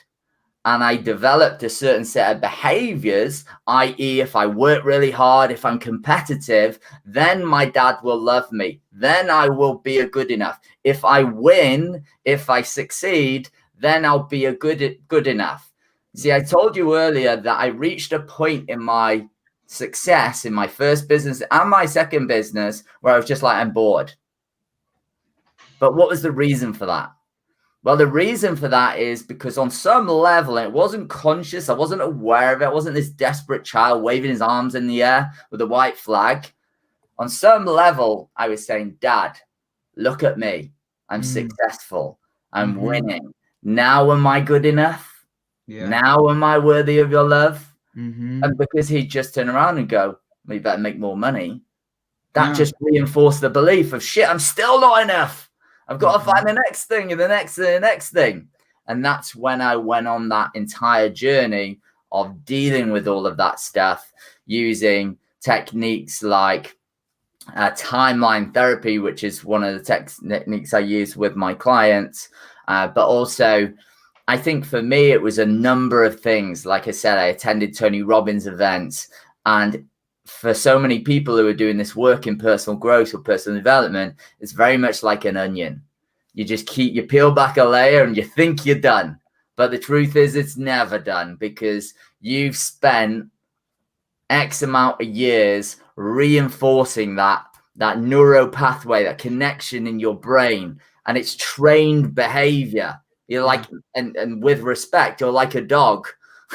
and I developed a certain set of behaviors, i.e. if I work really hard, if I'm competitive, then my dad will love me. Then I will be a good enough. If I win, if I succeed, then I'll be a good enough. See, I told you earlier that I reached a point in my success in my first business and my second business where I was just like, I'm bored. But what was the reason for that? Well, the reason for that is because on some level, it wasn't conscious. I wasn't aware of it. I wasn't this desperate child waving his arms in the air with a white flag. On some level, I was saying, Dad, look at me. I'm successful. I'm winning. Now am I good enough? Yeah. Now am I worthy of your love? And because he'd just turn around and go, well, you better make more money. That just reinforced the belief of, shit, I'm still not enough. I've got to find the next thing and the next thing and the next thing. And that's when I went on that entire journey of dealing with all of that stuff, using techniques like timeline therapy, which is one of the techniques I use with my clients. But also, I think for me, it was a number of things. Like I said, I attended Tony Robbins events. And for so many people who are doing this work in personal growth or personal development, it's very much like an onion. You just you peel back a layer and you think you're done. But the truth is it's never done, because you've spent X amount of years reinforcing that neuro pathway, that connection in your brain, and it's trained behavior. You're like, and with respect, you're like a dog.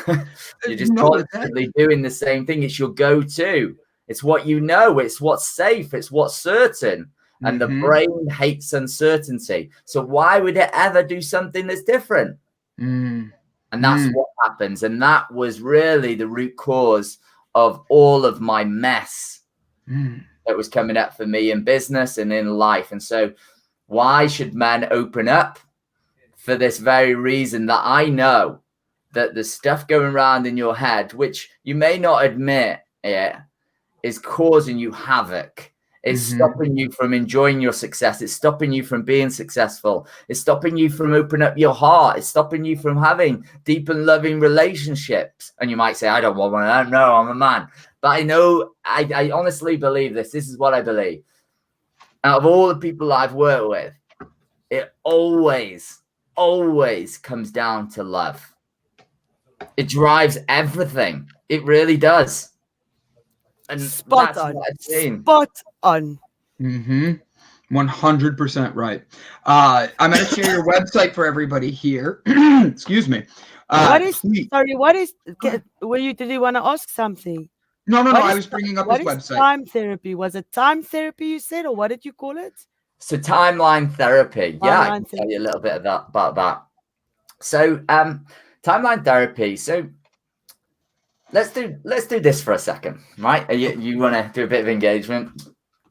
You're just constantly doing the same thing. It's your go-to. It's what you know. It's what's safe. It's what's certain. And the brain hates uncertainty. So why would it ever do something that's different? And that's what happens. And that was really the root cause of all of my mess that was coming up for me in business and in life. And so why should men open up? For this very reason, that I know that the stuff going around in your head, which you may not admit it, is causing you havoc. It's stopping you from enjoying your success. It's stopping you from being successful. It's stopping you from opening up your heart. It's stopping you from having deep and loving relationships. And you might say, I don't want one. I don't know. I'm a man. But I know, I honestly believe this. This is what I believe. Out of all the people that I've worked with, it always comes down to love. It drives everything. It really does. And spot on. 100% right. I'm going to share your website for everybody here. Excuse me. Did you want to ask something? No. I was bringing up his website. Time therapy? Was it time therapy you said, or what did you call it? So timeline therapy. Yeah, I Timeline can tell you a little bit of that about that. So timeline therapy. So let's do this for a second, right? You want to do a bit of engagement?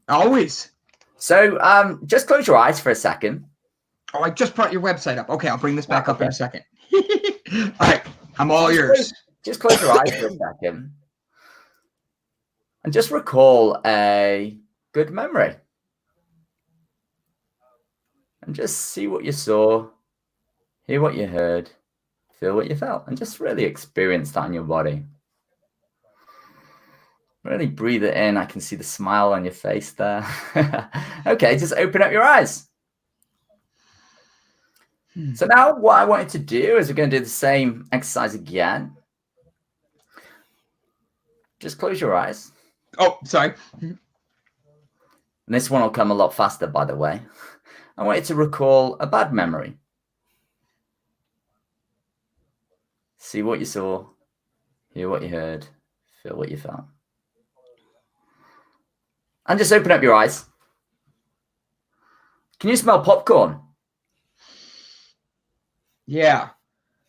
Always. So just close your eyes for a second. Oh, I just brought your website up. Okay, I'll bring this back up in a Okay. second. All right, I'm all yours. Just close your eyes for a second. And just recall a good memory. And just see what you saw, hear what you heard, feel what you felt, and just really experience that in your body. Really breathe it in. I can see the smile on your face there. Okay, just open up your eyes. So now what I want you to do is we're going to do the same exercise again. Just close your eyes. Oh, sorry. And this one will come a lot faster, by the way. I want you to recall a bad memory. See what you saw, hear what you heard, feel what you felt. And just open up your eyes. Can you smell popcorn? Yeah.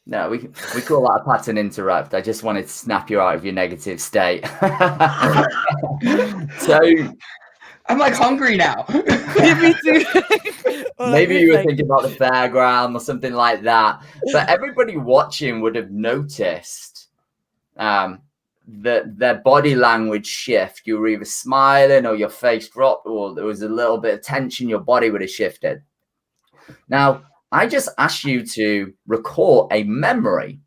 No, we call that a pattern interrupt. I just wanted to snap you out of your negative state. So I'm like hungry now. Me too. Well, maybe it's you were like- thinking about the fairground or something like that. But everybody watching would have noticed that their body language shift. You were either smiling or your face dropped, or there was a little bit of tension. Your body would have shifted. Now, I just asked you to recall a memory.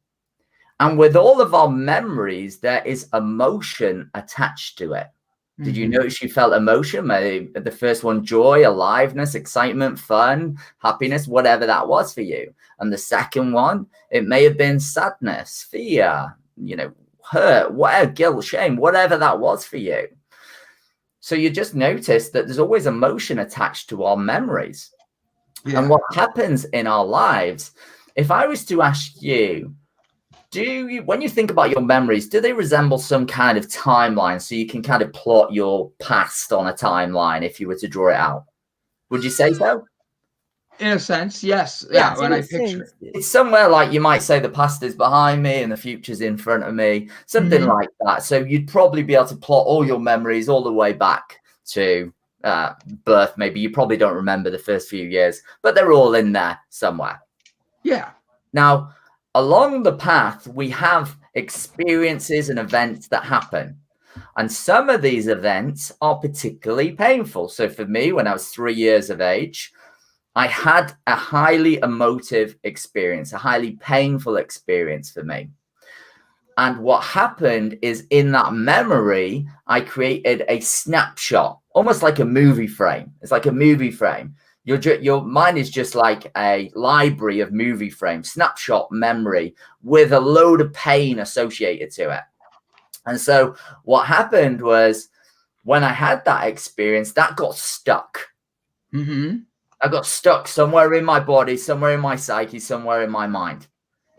And with all of our memories, there is emotion attached to it. Did you notice you felt emotion? Maybe the first one, joy, aliveness, excitement, fun, happiness, whatever that was for you. And the second one, it may have been sadness, fear, hurt, whatever, guilt, shame, whatever that was for you. So you just notice that there's always emotion attached to our memories. Yeah. And what happens in our lives, if I was to ask you, when you think about your memories, do they resemble some kind of timeline so you can kind of plot your past on a timeline if you were to draw it out? Would you say so? In a sense, yes. Yeah, when I picture it. It's somewhere like you might say the past is behind me and the future's in front of me, something like that. So you'd probably be able to plot all your memories all the way back to birth. Maybe you probably don't remember the first few years, but they're all in there somewhere. Yeah. Now, along the path, we have experiences and events that happen. And some of these events are particularly painful. So for me, when I was 3 years of age, I had a highly emotive experience, a highly painful experience for me. And what happened is in that memory, I created a snapshot, almost like a movie frame. It's like a movie frame. Your mind is just like a library of movie frames, snapshot memory with a load of pain associated to it. And so what happened was when I had that experience, that got stuck. I got stuck somewhere in my body, somewhere in my psyche, somewhere in my mind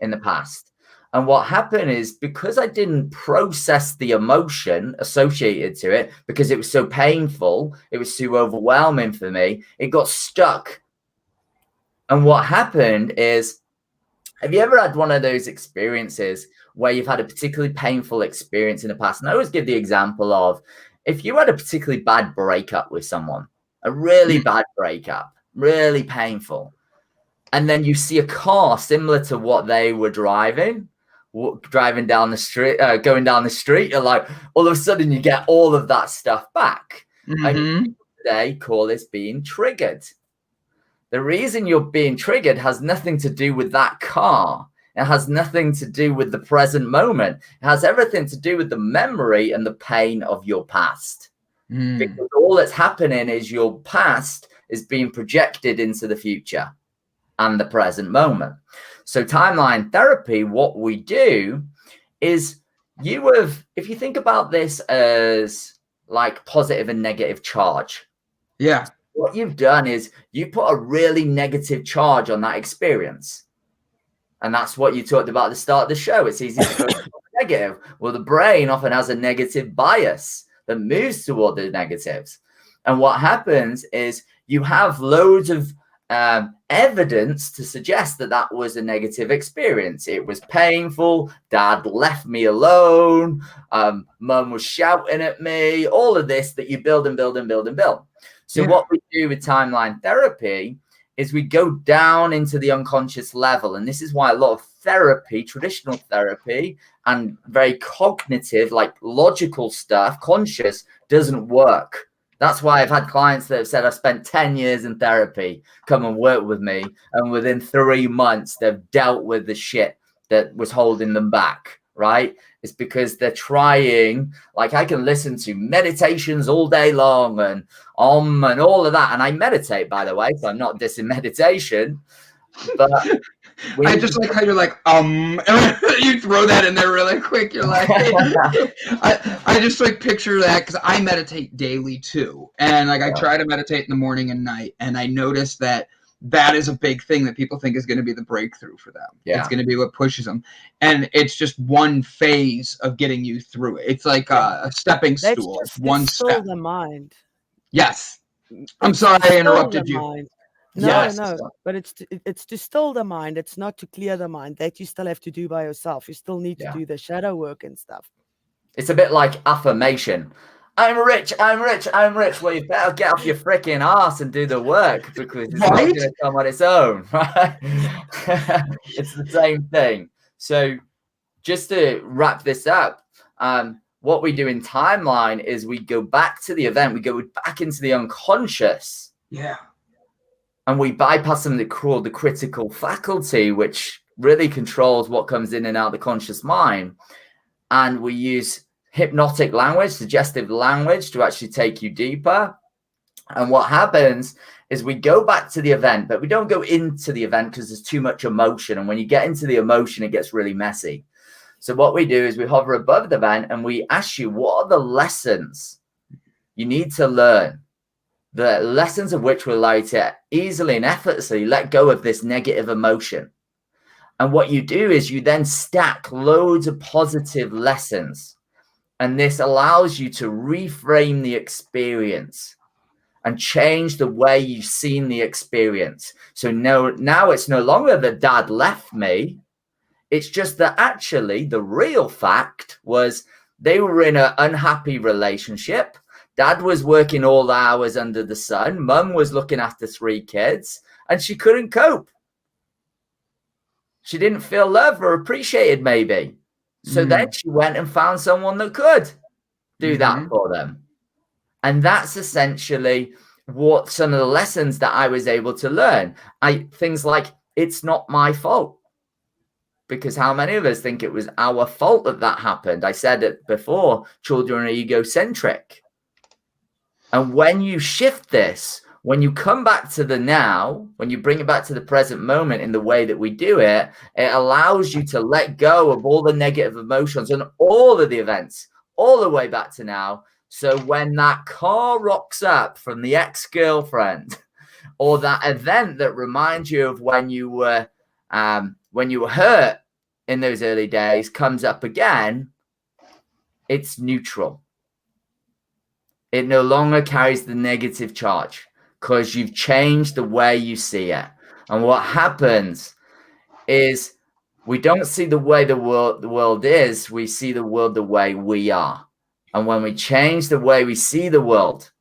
in the past. And what happened is because I didn't process the emotion associated to it, because it was so painful, it was too overwhelming for me, it got stuck. And what happened is, have you ever had one of those experiences where you've had a particularly painful experience in the past? And I always give the example of if you had a particularly bad breakup with someone, a really bad breakup, really painful, and then you see a car similar to what they were driving down the street, going down the street, you're like, all of a sudden you get all of that stuff back. And they call this being triggered. The reason you're being triggered has nothing to do with that car. It has nothing to do with the present moment. It has everything to do with the memory and the pain of your past. Because all that's happening is your past is being projected into the future and the present moment. So timeline therapy, what we do is if you think about this as like positive and negative charge. Yeah. What you've done is you put a really negative charge on that experience. And that's what you talked about at the start of the show. It's easy to go negative. Well, the brain often has a negative bias that moves toward the negatives. And what happens is you have loads of evidence to suggest that that was a negative experience. It was painful. Dad left me alone. Mum was shouting at me. All of this that you build and build and build and build. So what we do with timeline therapy is we go down into the unconscious level. And this is why a lot of therapy, traditional therapy, and very cognitive, like logical stuff, conscious, doesn't work. That's why I've had clients that have said, I've spent 10 years in therapy, come and work with me. And within 3 months, they've dealt with the shit that was holding them back, right? It's because they're trying, like I can listen to meditations all day long and and all of that. And I meditate, by the way, so I'm not dissing meditation. But I just like how you're like, you throw that in there really quick. You're like, I just like picture that because I meditate daily too. And like I try to meditate in the morning and night. And I notice that is a big thing that people think is going to be the breakthrough for them. Yeah. It's going to be what pushes them. And it's just one phase of getting you through it. It's like a stepping stool. It's one step. The mind. Yes. I'm sorry I interrupted you. Mind. No, but it's to still the mind. It's not to clear the mind. That you still have to do by yourself. You still need to do the shadow work and stuff. It's a bit like affirmation. I'm rich, I'm rich, I'm rich. Well, you better get off your freaking ass and do the work because it's not going to come on its own, right? It's the same thing. So just to wrap this up, what we do in timeline is we go back to the event. We go back into the unconscious. Yeah. And we bypass something called the critical faculty, which really controls what comes in and out of the conscious mind. And we use hypnotic language, suggestive language to actually take you deeper. And what happens is we go back to the event, but we don't go into the event because there's too much emotion. And when you get into the emotion, it gets really messy. So what we do is we hover above the event and we ask you, what are the lessons you need to learn? The lessons of which will allow you to easily and effortlessly let go of this negative emotion. And what you do is you then stack loads of positive lessons. And this allows you to reframe the experience and change the way you've seen the experience. So now it's no longer that dad left me. It's just that actually the real fact was they were in an unhappy relationship. Dad was working all the hours under the sun. Mum was looking after 3 kids and she couldn't cope. She didn't feel loved or appreciated maybe. So then she went and found someone that could do that for them. And that's essentially what some of the lessons that I was able to learn. Things like, it's not my fault. Because how many of us think it was our fault that happened? I said it before, children are egocentric. And when you shift this, when you come back to the now, when you bring it back to the present moment in the way that we do it, it allows you to let go of all the negative emotions and all of the events, all the way back to now. So when that car rocks up from the ex-girlfriend or that event that reminds you of when you were hurt in those early days comes up again, it's neutral. It no longer carries the negative charge because you've changed the way you see it. And what happens is we don't see the way the world is. We see the world the way we are. And when we change the way we see the world,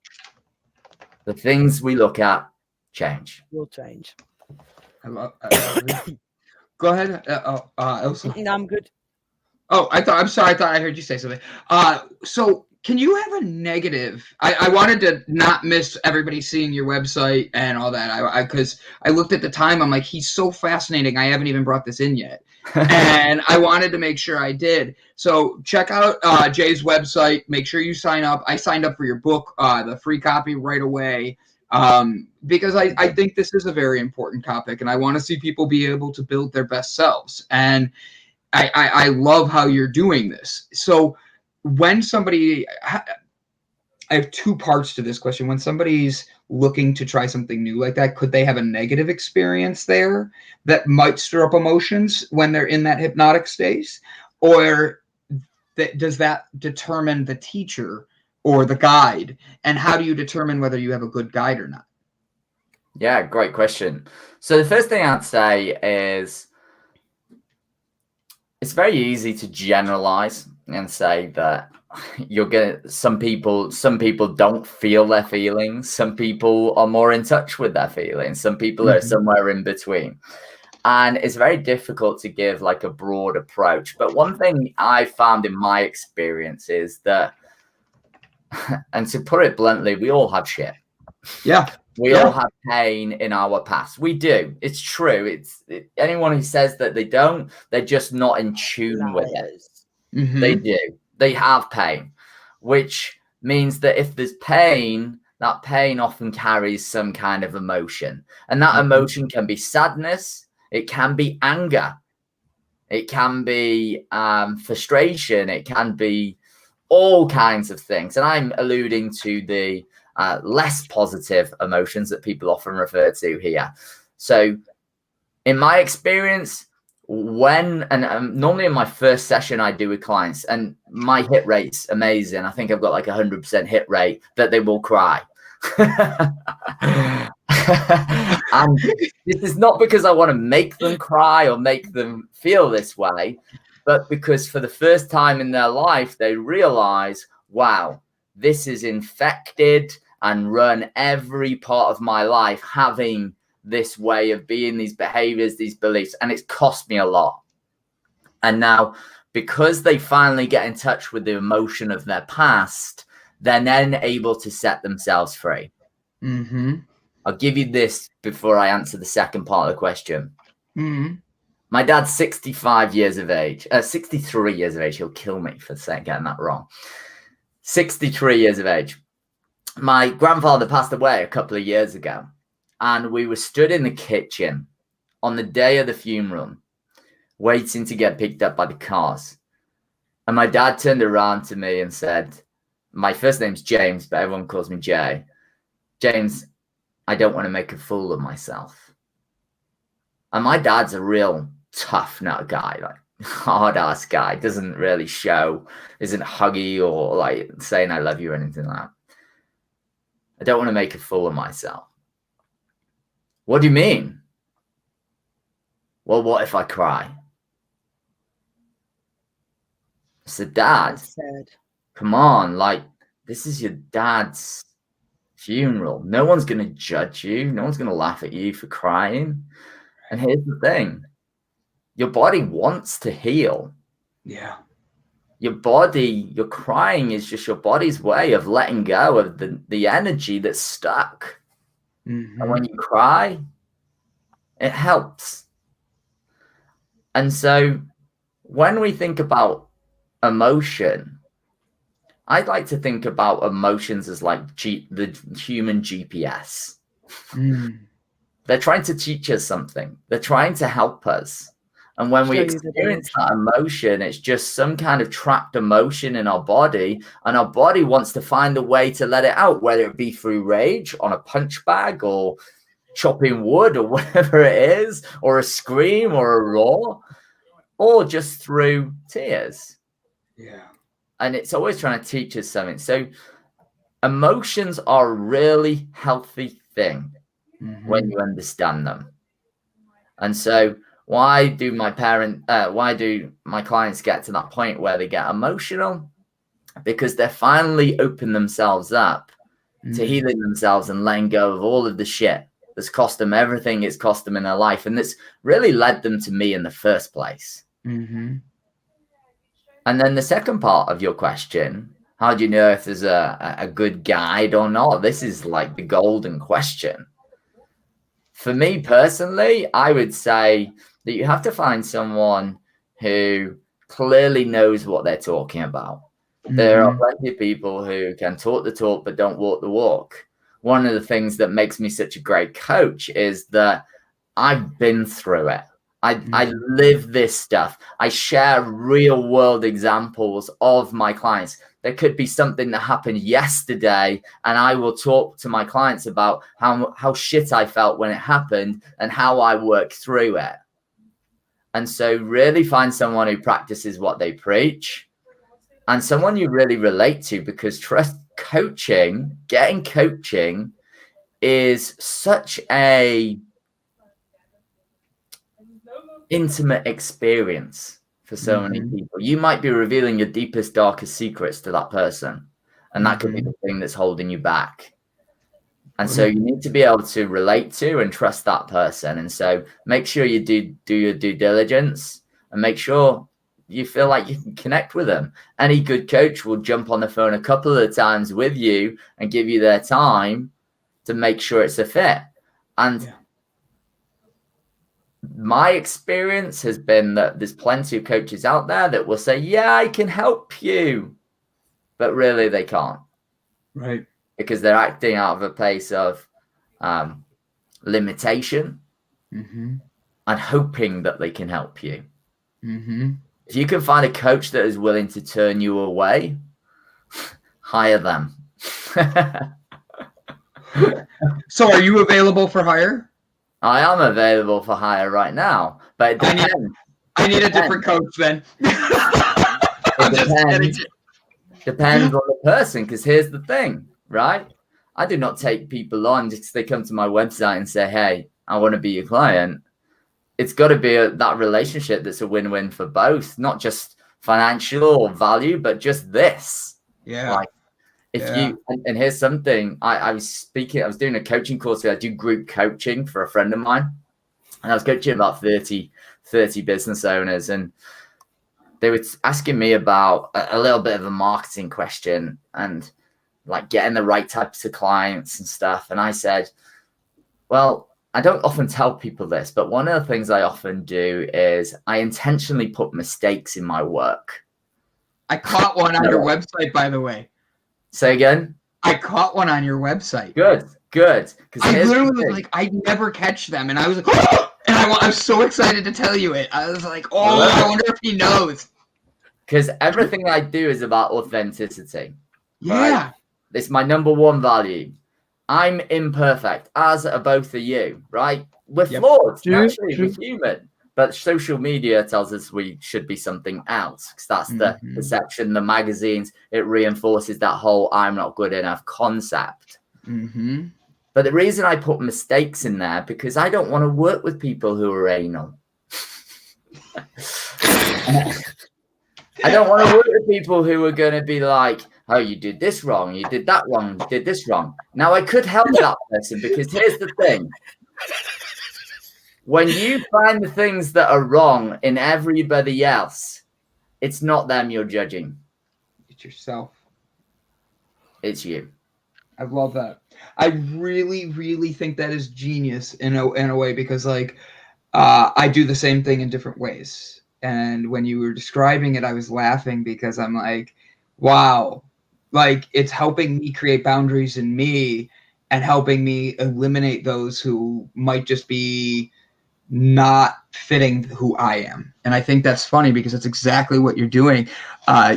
the things we look at change. Will change. Go ahead, Elsa. No, I'm good. Oh, I'm sorry. I thought I heard you say something. So can you have a negative? I wanted to not miss everybody seeing your website and all that. Because I looked at the time. I'm like, he's so fascinating. I haven't even brought this in yet. And I wanted to make sure I did. So check out Jay's website. Make sure you sign up. I signed up for your book, the free copy right away. Because I think this is a very important topic. And I want to see people be able to build their best selves. And I love how you're doing this. So when somebody, I have 2 parts to this question. When somebody's looking to try something new like that, could they have a negative experience there that might stir up emotions when they're in that hypnotic state? Or does that determine the teacher or the guide? And how do you determine whether you have a good guide or not? Yeah, great question. So the first thing I'd say is it's very easy to generalize and say that some people don't feel their feelings. Some people are more in touch with their feelings. Some people are somewhere in between. And it's very difficult to give like a broad approach. But one thing I found in my experience is that, and to put it bluntly, we all have shit. Yeah. We all have pain in our past. We do. It's true. Anyone who says that they don't, they're just not in tune with it. They do. They have pain, which means that if there's pain, that pain often carries some kind of emotion. And that emotion can be sadness. It can be anger. It can be frustration. It can be all kinds of things. And I'm alluding to the less positive emotions that people often refer to here. So in my experience, normally in my first session I do with clients, and my hit rate's amazing. I think I've got like 100% hit rate that they will cry. And this is not because I want to make them cry or make them feel this way, but because for the first time in their life, they realize, wow, this is infected and run every part of my life, having this way of being, these behaviors, these beliefs, and it's cost me a lot. And now, because they finally get in touch with the emotion of their past, they're then able to set themselves free. I'll give you this before I answer the second part of the question. My dad's 65 years of age, 63 years of age. He'll kill me for getting that wrong. 63 years of age. My grandfather passed away a couple of years ago, and we were stood in the kitchen on the day of the funeral, waiting to get picked up by the cars. And my dad turned around to me and said, my first name's James, but everyone calls me Jay. James, I don't want to make a fool of myself. And my dad's a real tough nut guy, like hard ass guy, doesn't really show, isn't huggy or like saying I love you or anything like that. I don't want to make a fool of myself. What do you mean? Well, what if I cry? I said, Dad, come on, like this is your dad's funeral. No one's going to judge you. No one's going to laugh at you for crying. And here's the thing. Your body wants to heal. Yeah. Your body, your crying is just your body's way of letting go of the energy that's stuck. And when you cry, it helps. And so when we think about emotion, I'd like to think about emotions as like the human GPS. They're trying to teach us something. They're trying to help us. And when we experience that emotion, it's just some kind of trapped emotion in our body. And our body wants to find a way to let it out, whether it be through rage on a punch bag or chopping wood or whatever it is, or a scream or a roar, or just through tears. Yeah. And it's always trying to teach us something. So emotions are a really healthy thing when you understand them. And so why do my clients get to that point where they get emotional? Because they're finally opening themselves up to healing themselves and letting go of all of the shit that's cost them everything it's cost them in their life. And that's really led them to me in the first place. And then the second part of your question, how do you know if there's a good guide or not? This is like the golden question. For me personally, I would say that you have to find someone who clearly knows what they're talking about. There are plenty of people who can talk the talk but don't walk the walk. One of the things that makes me such a great coach is that I've been through it. I live this stuff. I share real world examples of my clients. There could be something that happened yesterday, and I will talk to my clients about how shit I felt when it happened and how I worked through it. And so really find someone who practices what they preach and someone you really relate to, because trust coaching, getting coaching is such a intimate experience for so many people. You might be revealing your deepest, darkest secrets to that person, and that could be the thing that's holding you back. And so you need to be able to relate to and trust that person. And so make sure you do your due diligence and make sure you feel like you can connect with them. Any good coach will jump on the phone a couple of times with you and give you their time to make sure it's a fit. And my experience has been that there's plenty of coaches out there that will say, yeah, I can help you, but really they can't. Right. Because they're acting out of a place of limitation and hoping that they can help you. If you can find a coach that is willing to turn you away, hire them. So are you available for hire? I am available for hire right now, but it depends. I need a different coach then. Depends on the person, because here's the thing, right? I do not take people on just because they come to my website and say, hey, I want to be your client. It's got to be that relationship that's a win-win for both, not just financial or value, but just this. Yeah. Like, you, and here's something, I was doing a coaching course where I do group coaching for a friend of mine, and I was coaching about 30 business owners, and they were asking me about a little bit of a marketing question and like getting the right types of clients and stuff. And I said, well, I don't often tell people this, but one of the things I often do is I intentionally put mistakes in my work. I caught one on your website, by the way. Say again? I caught one on your website. Good. I literally was like, I never catch them. And I was like, oh! And I was so excited to tell you it. I was like, oh, I wonder if he knows. Because everything I do is about authenticity. Yeah. Right? It's my number one value. I'm imperfect, as are both of you, right? We're flawed. Naturally, we're human. But social media tells us we should be something else, because that's the perception. The magazines, it reinforces that whole I'm not good enough concept. But the reason I put mistakes in there, because I don't want to work with people who are anal. I don't want to work with people who are going to be like, oh, you did this wrong, you did that wrong, you did this wrong. Now, I could help that person, because here's the thing. When you find the things that are wrong in everybody else, it's not them you're judging. It's yourself. It's you. I love that. I really, really think that is genius in a way, because like I do the same thing in different ways. And when you were describing it, I was laughing because I'm like, wow, like it's helping me create boundaries in me and helping me eliminate those who might just be not fitting who I am. And I think that's funny because that's exactly what you're doing.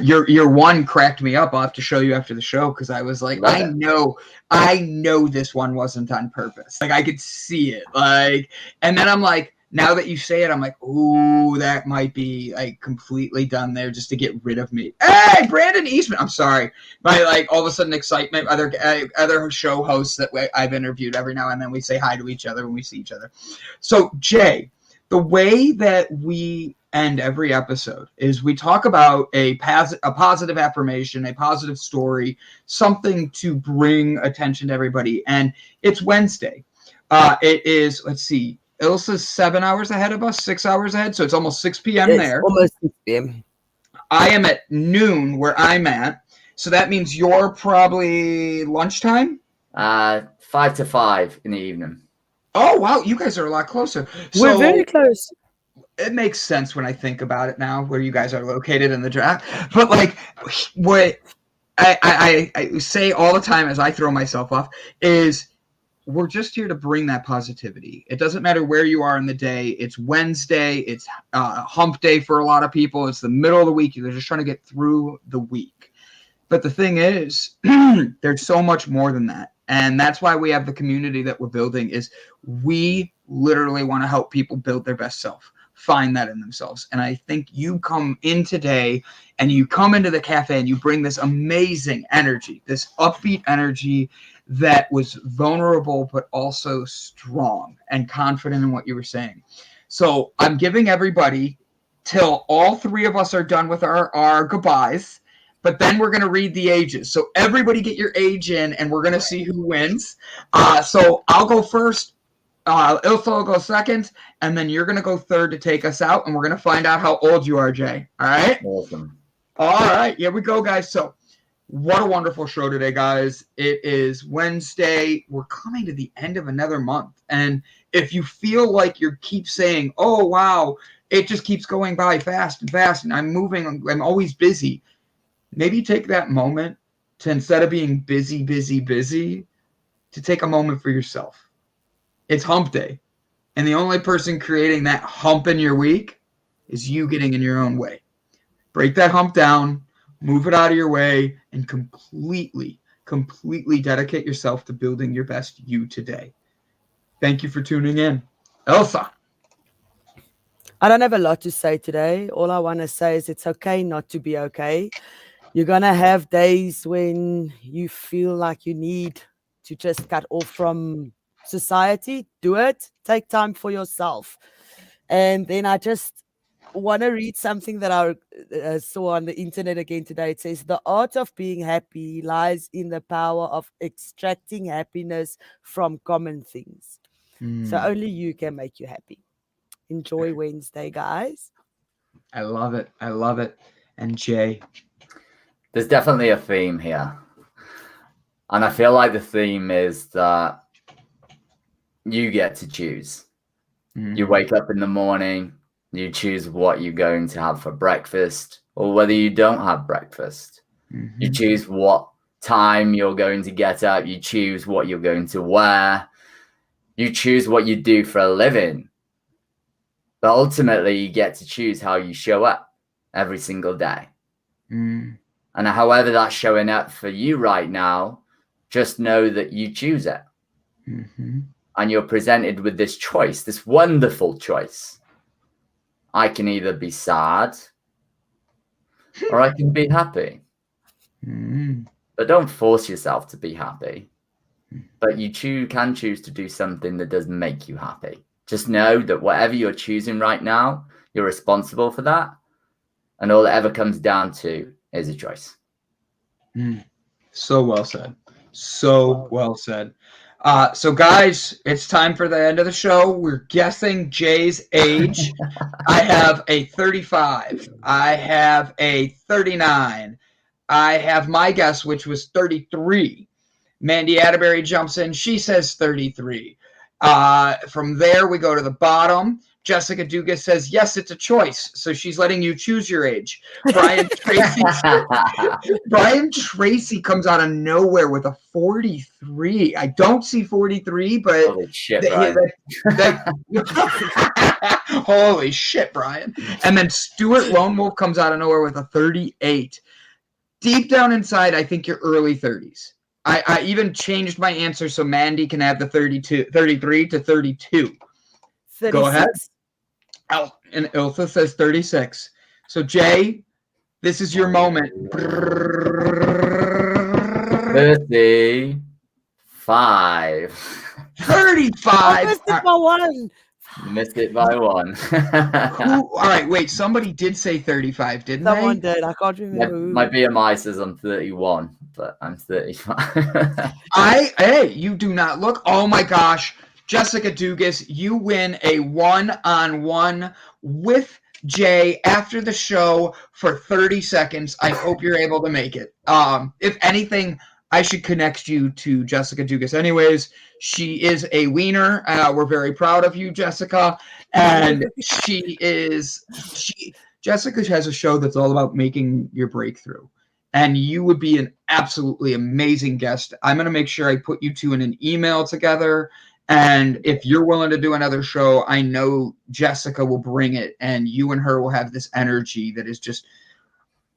Your one cracked me up. I'll have to show you after the show, because I was like, I know this one wasn't on purpose. Like I could see it. Like, and then I'm like, now that you say it, I'm like, ooh, that might be like completely done there just to get rid of me. Hey, Brandon Eastman. I'm sorry. My like all of a sudden excitement. Other show hosts that I've interviewed, every now and then we say hi to each other when we see each other. So Jay, the way that we end every episode is we talk about a positive affirmation, a positive story, something to bring attention to everybody. And it's Wednesday. It is, let's see, Ilsa's 7 hours ahead of us, 6 hours ahead. So it's almost 6 p.m. there. Almost 6 p.m. I am at noon where I'm at. So that means you're probably lunchtime? 5 to 5 in the evening. Oh, wow. You guys are a lot closer. We're very close. It makes sense when I think about it now, where you guys are located in the draft. But like what I say all the time as I throw myself off is, we're just here to bring that positivity. It doesn't matter where you are in the day. It's Wednesday. It's hump day for a lot of people. It's the middle of the week. They're just trying to get through the week. But the thing is, there's so much more than that. And that's why we have the community that we're building, is we literally want to help people build their best self, find that in themselves. And I think you come in today and you come into the cafe and you bring this amazing energy, this upbeat energy, that was vulnerable, but also strong and confident in what you were saying. So I'm giving everybody till all three of us are done with our goodbyes, but then we're going to read the ages. So everybody get your age in, and we're going to see who wins. So I'll go first. Ilsa will go second, and then you're going to go third to take us out, and we're going to find out how old you are, Jay. All right? Awesome. All right. Here we go, guys. So what a wonderful show today, guys. It is Wednesday. We're coming to the end of another month. And if you feel like you keep saying, oh, wow, it just keeps going by fast and fast, and I'm moving, I'm always busy, maybe take that moment to, instead of being busy, to take a moment for yourself. It's hump day. And the only person creating that hump in your week is you getting in your own way. Break that hump down, move it out of your way, and completely dedicate yourself to building your best you today. Thank you for tuning in. Elsa. I don't have a lot to say today. All I want to say is it's okay not to be okay. You're going to have days when you feel like you need to just cut off from society. Do it. Take time for yourself. And then I just want to read something that I saw on the internet again today. It says, the art of being happy lies in the power of extracting happiness from common things. So only you can make you happy. Enjoy Wednesday, guys. I love it. And Jay. There's definitely a theme here. And I feel like the theme is that you get to choose. You wake up in the morning, you choose what you're going to have for breakfast, or whether you don't have breakfast. You choose what time you're going to get up. You choose what you're going to wear. You choose what you do for a living. But ultimately, you get to choose how you show up every single day. And however that's showing up for you right now, just know that you choose it. And you're presented with this choice, this wonderful choice. I can either be sad or I can be happy. But don't force yourself to be happy. But you can choose to do something that does make you happy. Just know that whatever you're choosing right now, you're responsible for that. And all it ever comes down to is a choice. So well said. So well said. So guys, it's time for the end of the show. We're guessing Jay's age. I have a 35. I have a 39. I have my guess, which was 33. Mandy Atterbury jumps in. She says 33. From there, we go to the bottom. Jessica Dugas says, yes, it's a choice. So she's letting you choose your age. Brian Tracy comes out of nowhere with a 43. I don't see 43, but holy shit, Brian. Holy shit, Brian. And then Stuart Lone Wolf comes out of nowhere with a 38. Deep down inside, I think you're early 30s. I even changed my answer so Mandy can have the 33 to 32. 36. Go ahead. And Ilsa says 36. So, Jay, this is your moment. 35. 35. I missed it by one. Missed it by one. All right, wait. Somebody did say 35, didn't Someone they? did. I can't remember who. My BMI says I'm 31, but I'm 35. Hey, you do not look. Oh my gosh. Jessica Dugas, you win a one-on-one with Jay after the show for 30 seconds. I hope you're able to make it. If anything, I should connect you to Jessica Dugas. Anyways, she is a wiener. We're very proud of you, Jessica. And Jessica has a show that's all about making your breakthrough. And you would be an absolutely amazing guest. I'm going to make sure I put you two in an email together. And if you're willing to do another show, I know Jessica will bring it, and you and her will have this energy that is just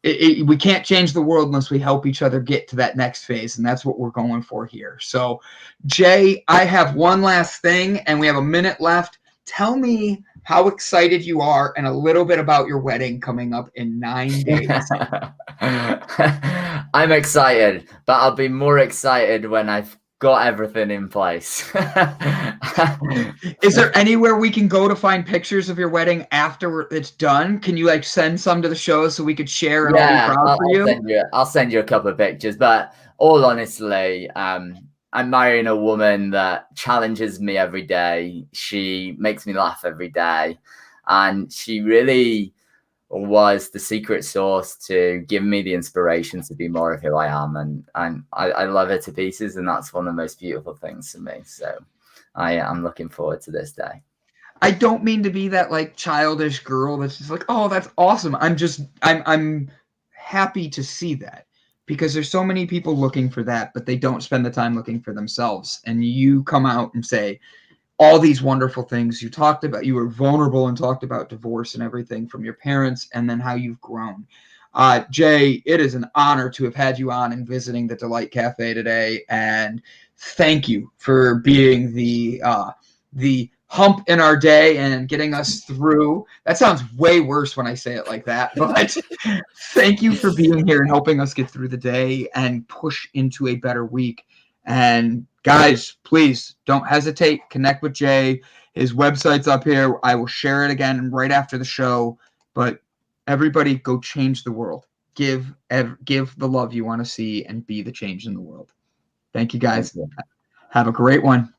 we can't change the world unless we help each other get to that next phase, and that's what we're going for here. So, Jay, I have one last thing, and we have a minute left. Tell me how excited you are and a little bit about your wedding coming up in 9 days. I'm excited, but I'll be more excited when I've got everything in place. Is there anywhere we can go to find pictures of your wedding after it's done? Can you like send some to the show so we could share and all be Yeah, proud for you? I'll send you a couple of pictures. But all honestly, I'm marrying a woman that challenges me every day. She makes me laugh every day, and she really was the secret sauce to give me the inspiration to be more of who I am. And I love her to pieces, and that's one of the most beautiful things to me. So I'm looking forward to this day. I don't mean to be that like childish girl that's just like, oh, that's awesome. I'm happy to see that, because there's so many people looking for that, but they don't spend the time looking for themselves. And you come out and say all these wonderful things. You talked about, you were vulnerable and talked about divorce and everything from your parents, and then how you've grown. Jay, it is an honor to have had you on and visiting the Delight Cafe today. And thank you for being the hump in our day and getting us through. That sounds way worse when I say it like that, but thank you for being here and helping us get through the day and push into a better week. And guys, please don't hesitate. Connect with Jay. His website's up here. I will share it again right after the show. But everybody, go change the world. Give the love you want to see and be the change in the world. Thank you, guys. Have a great one.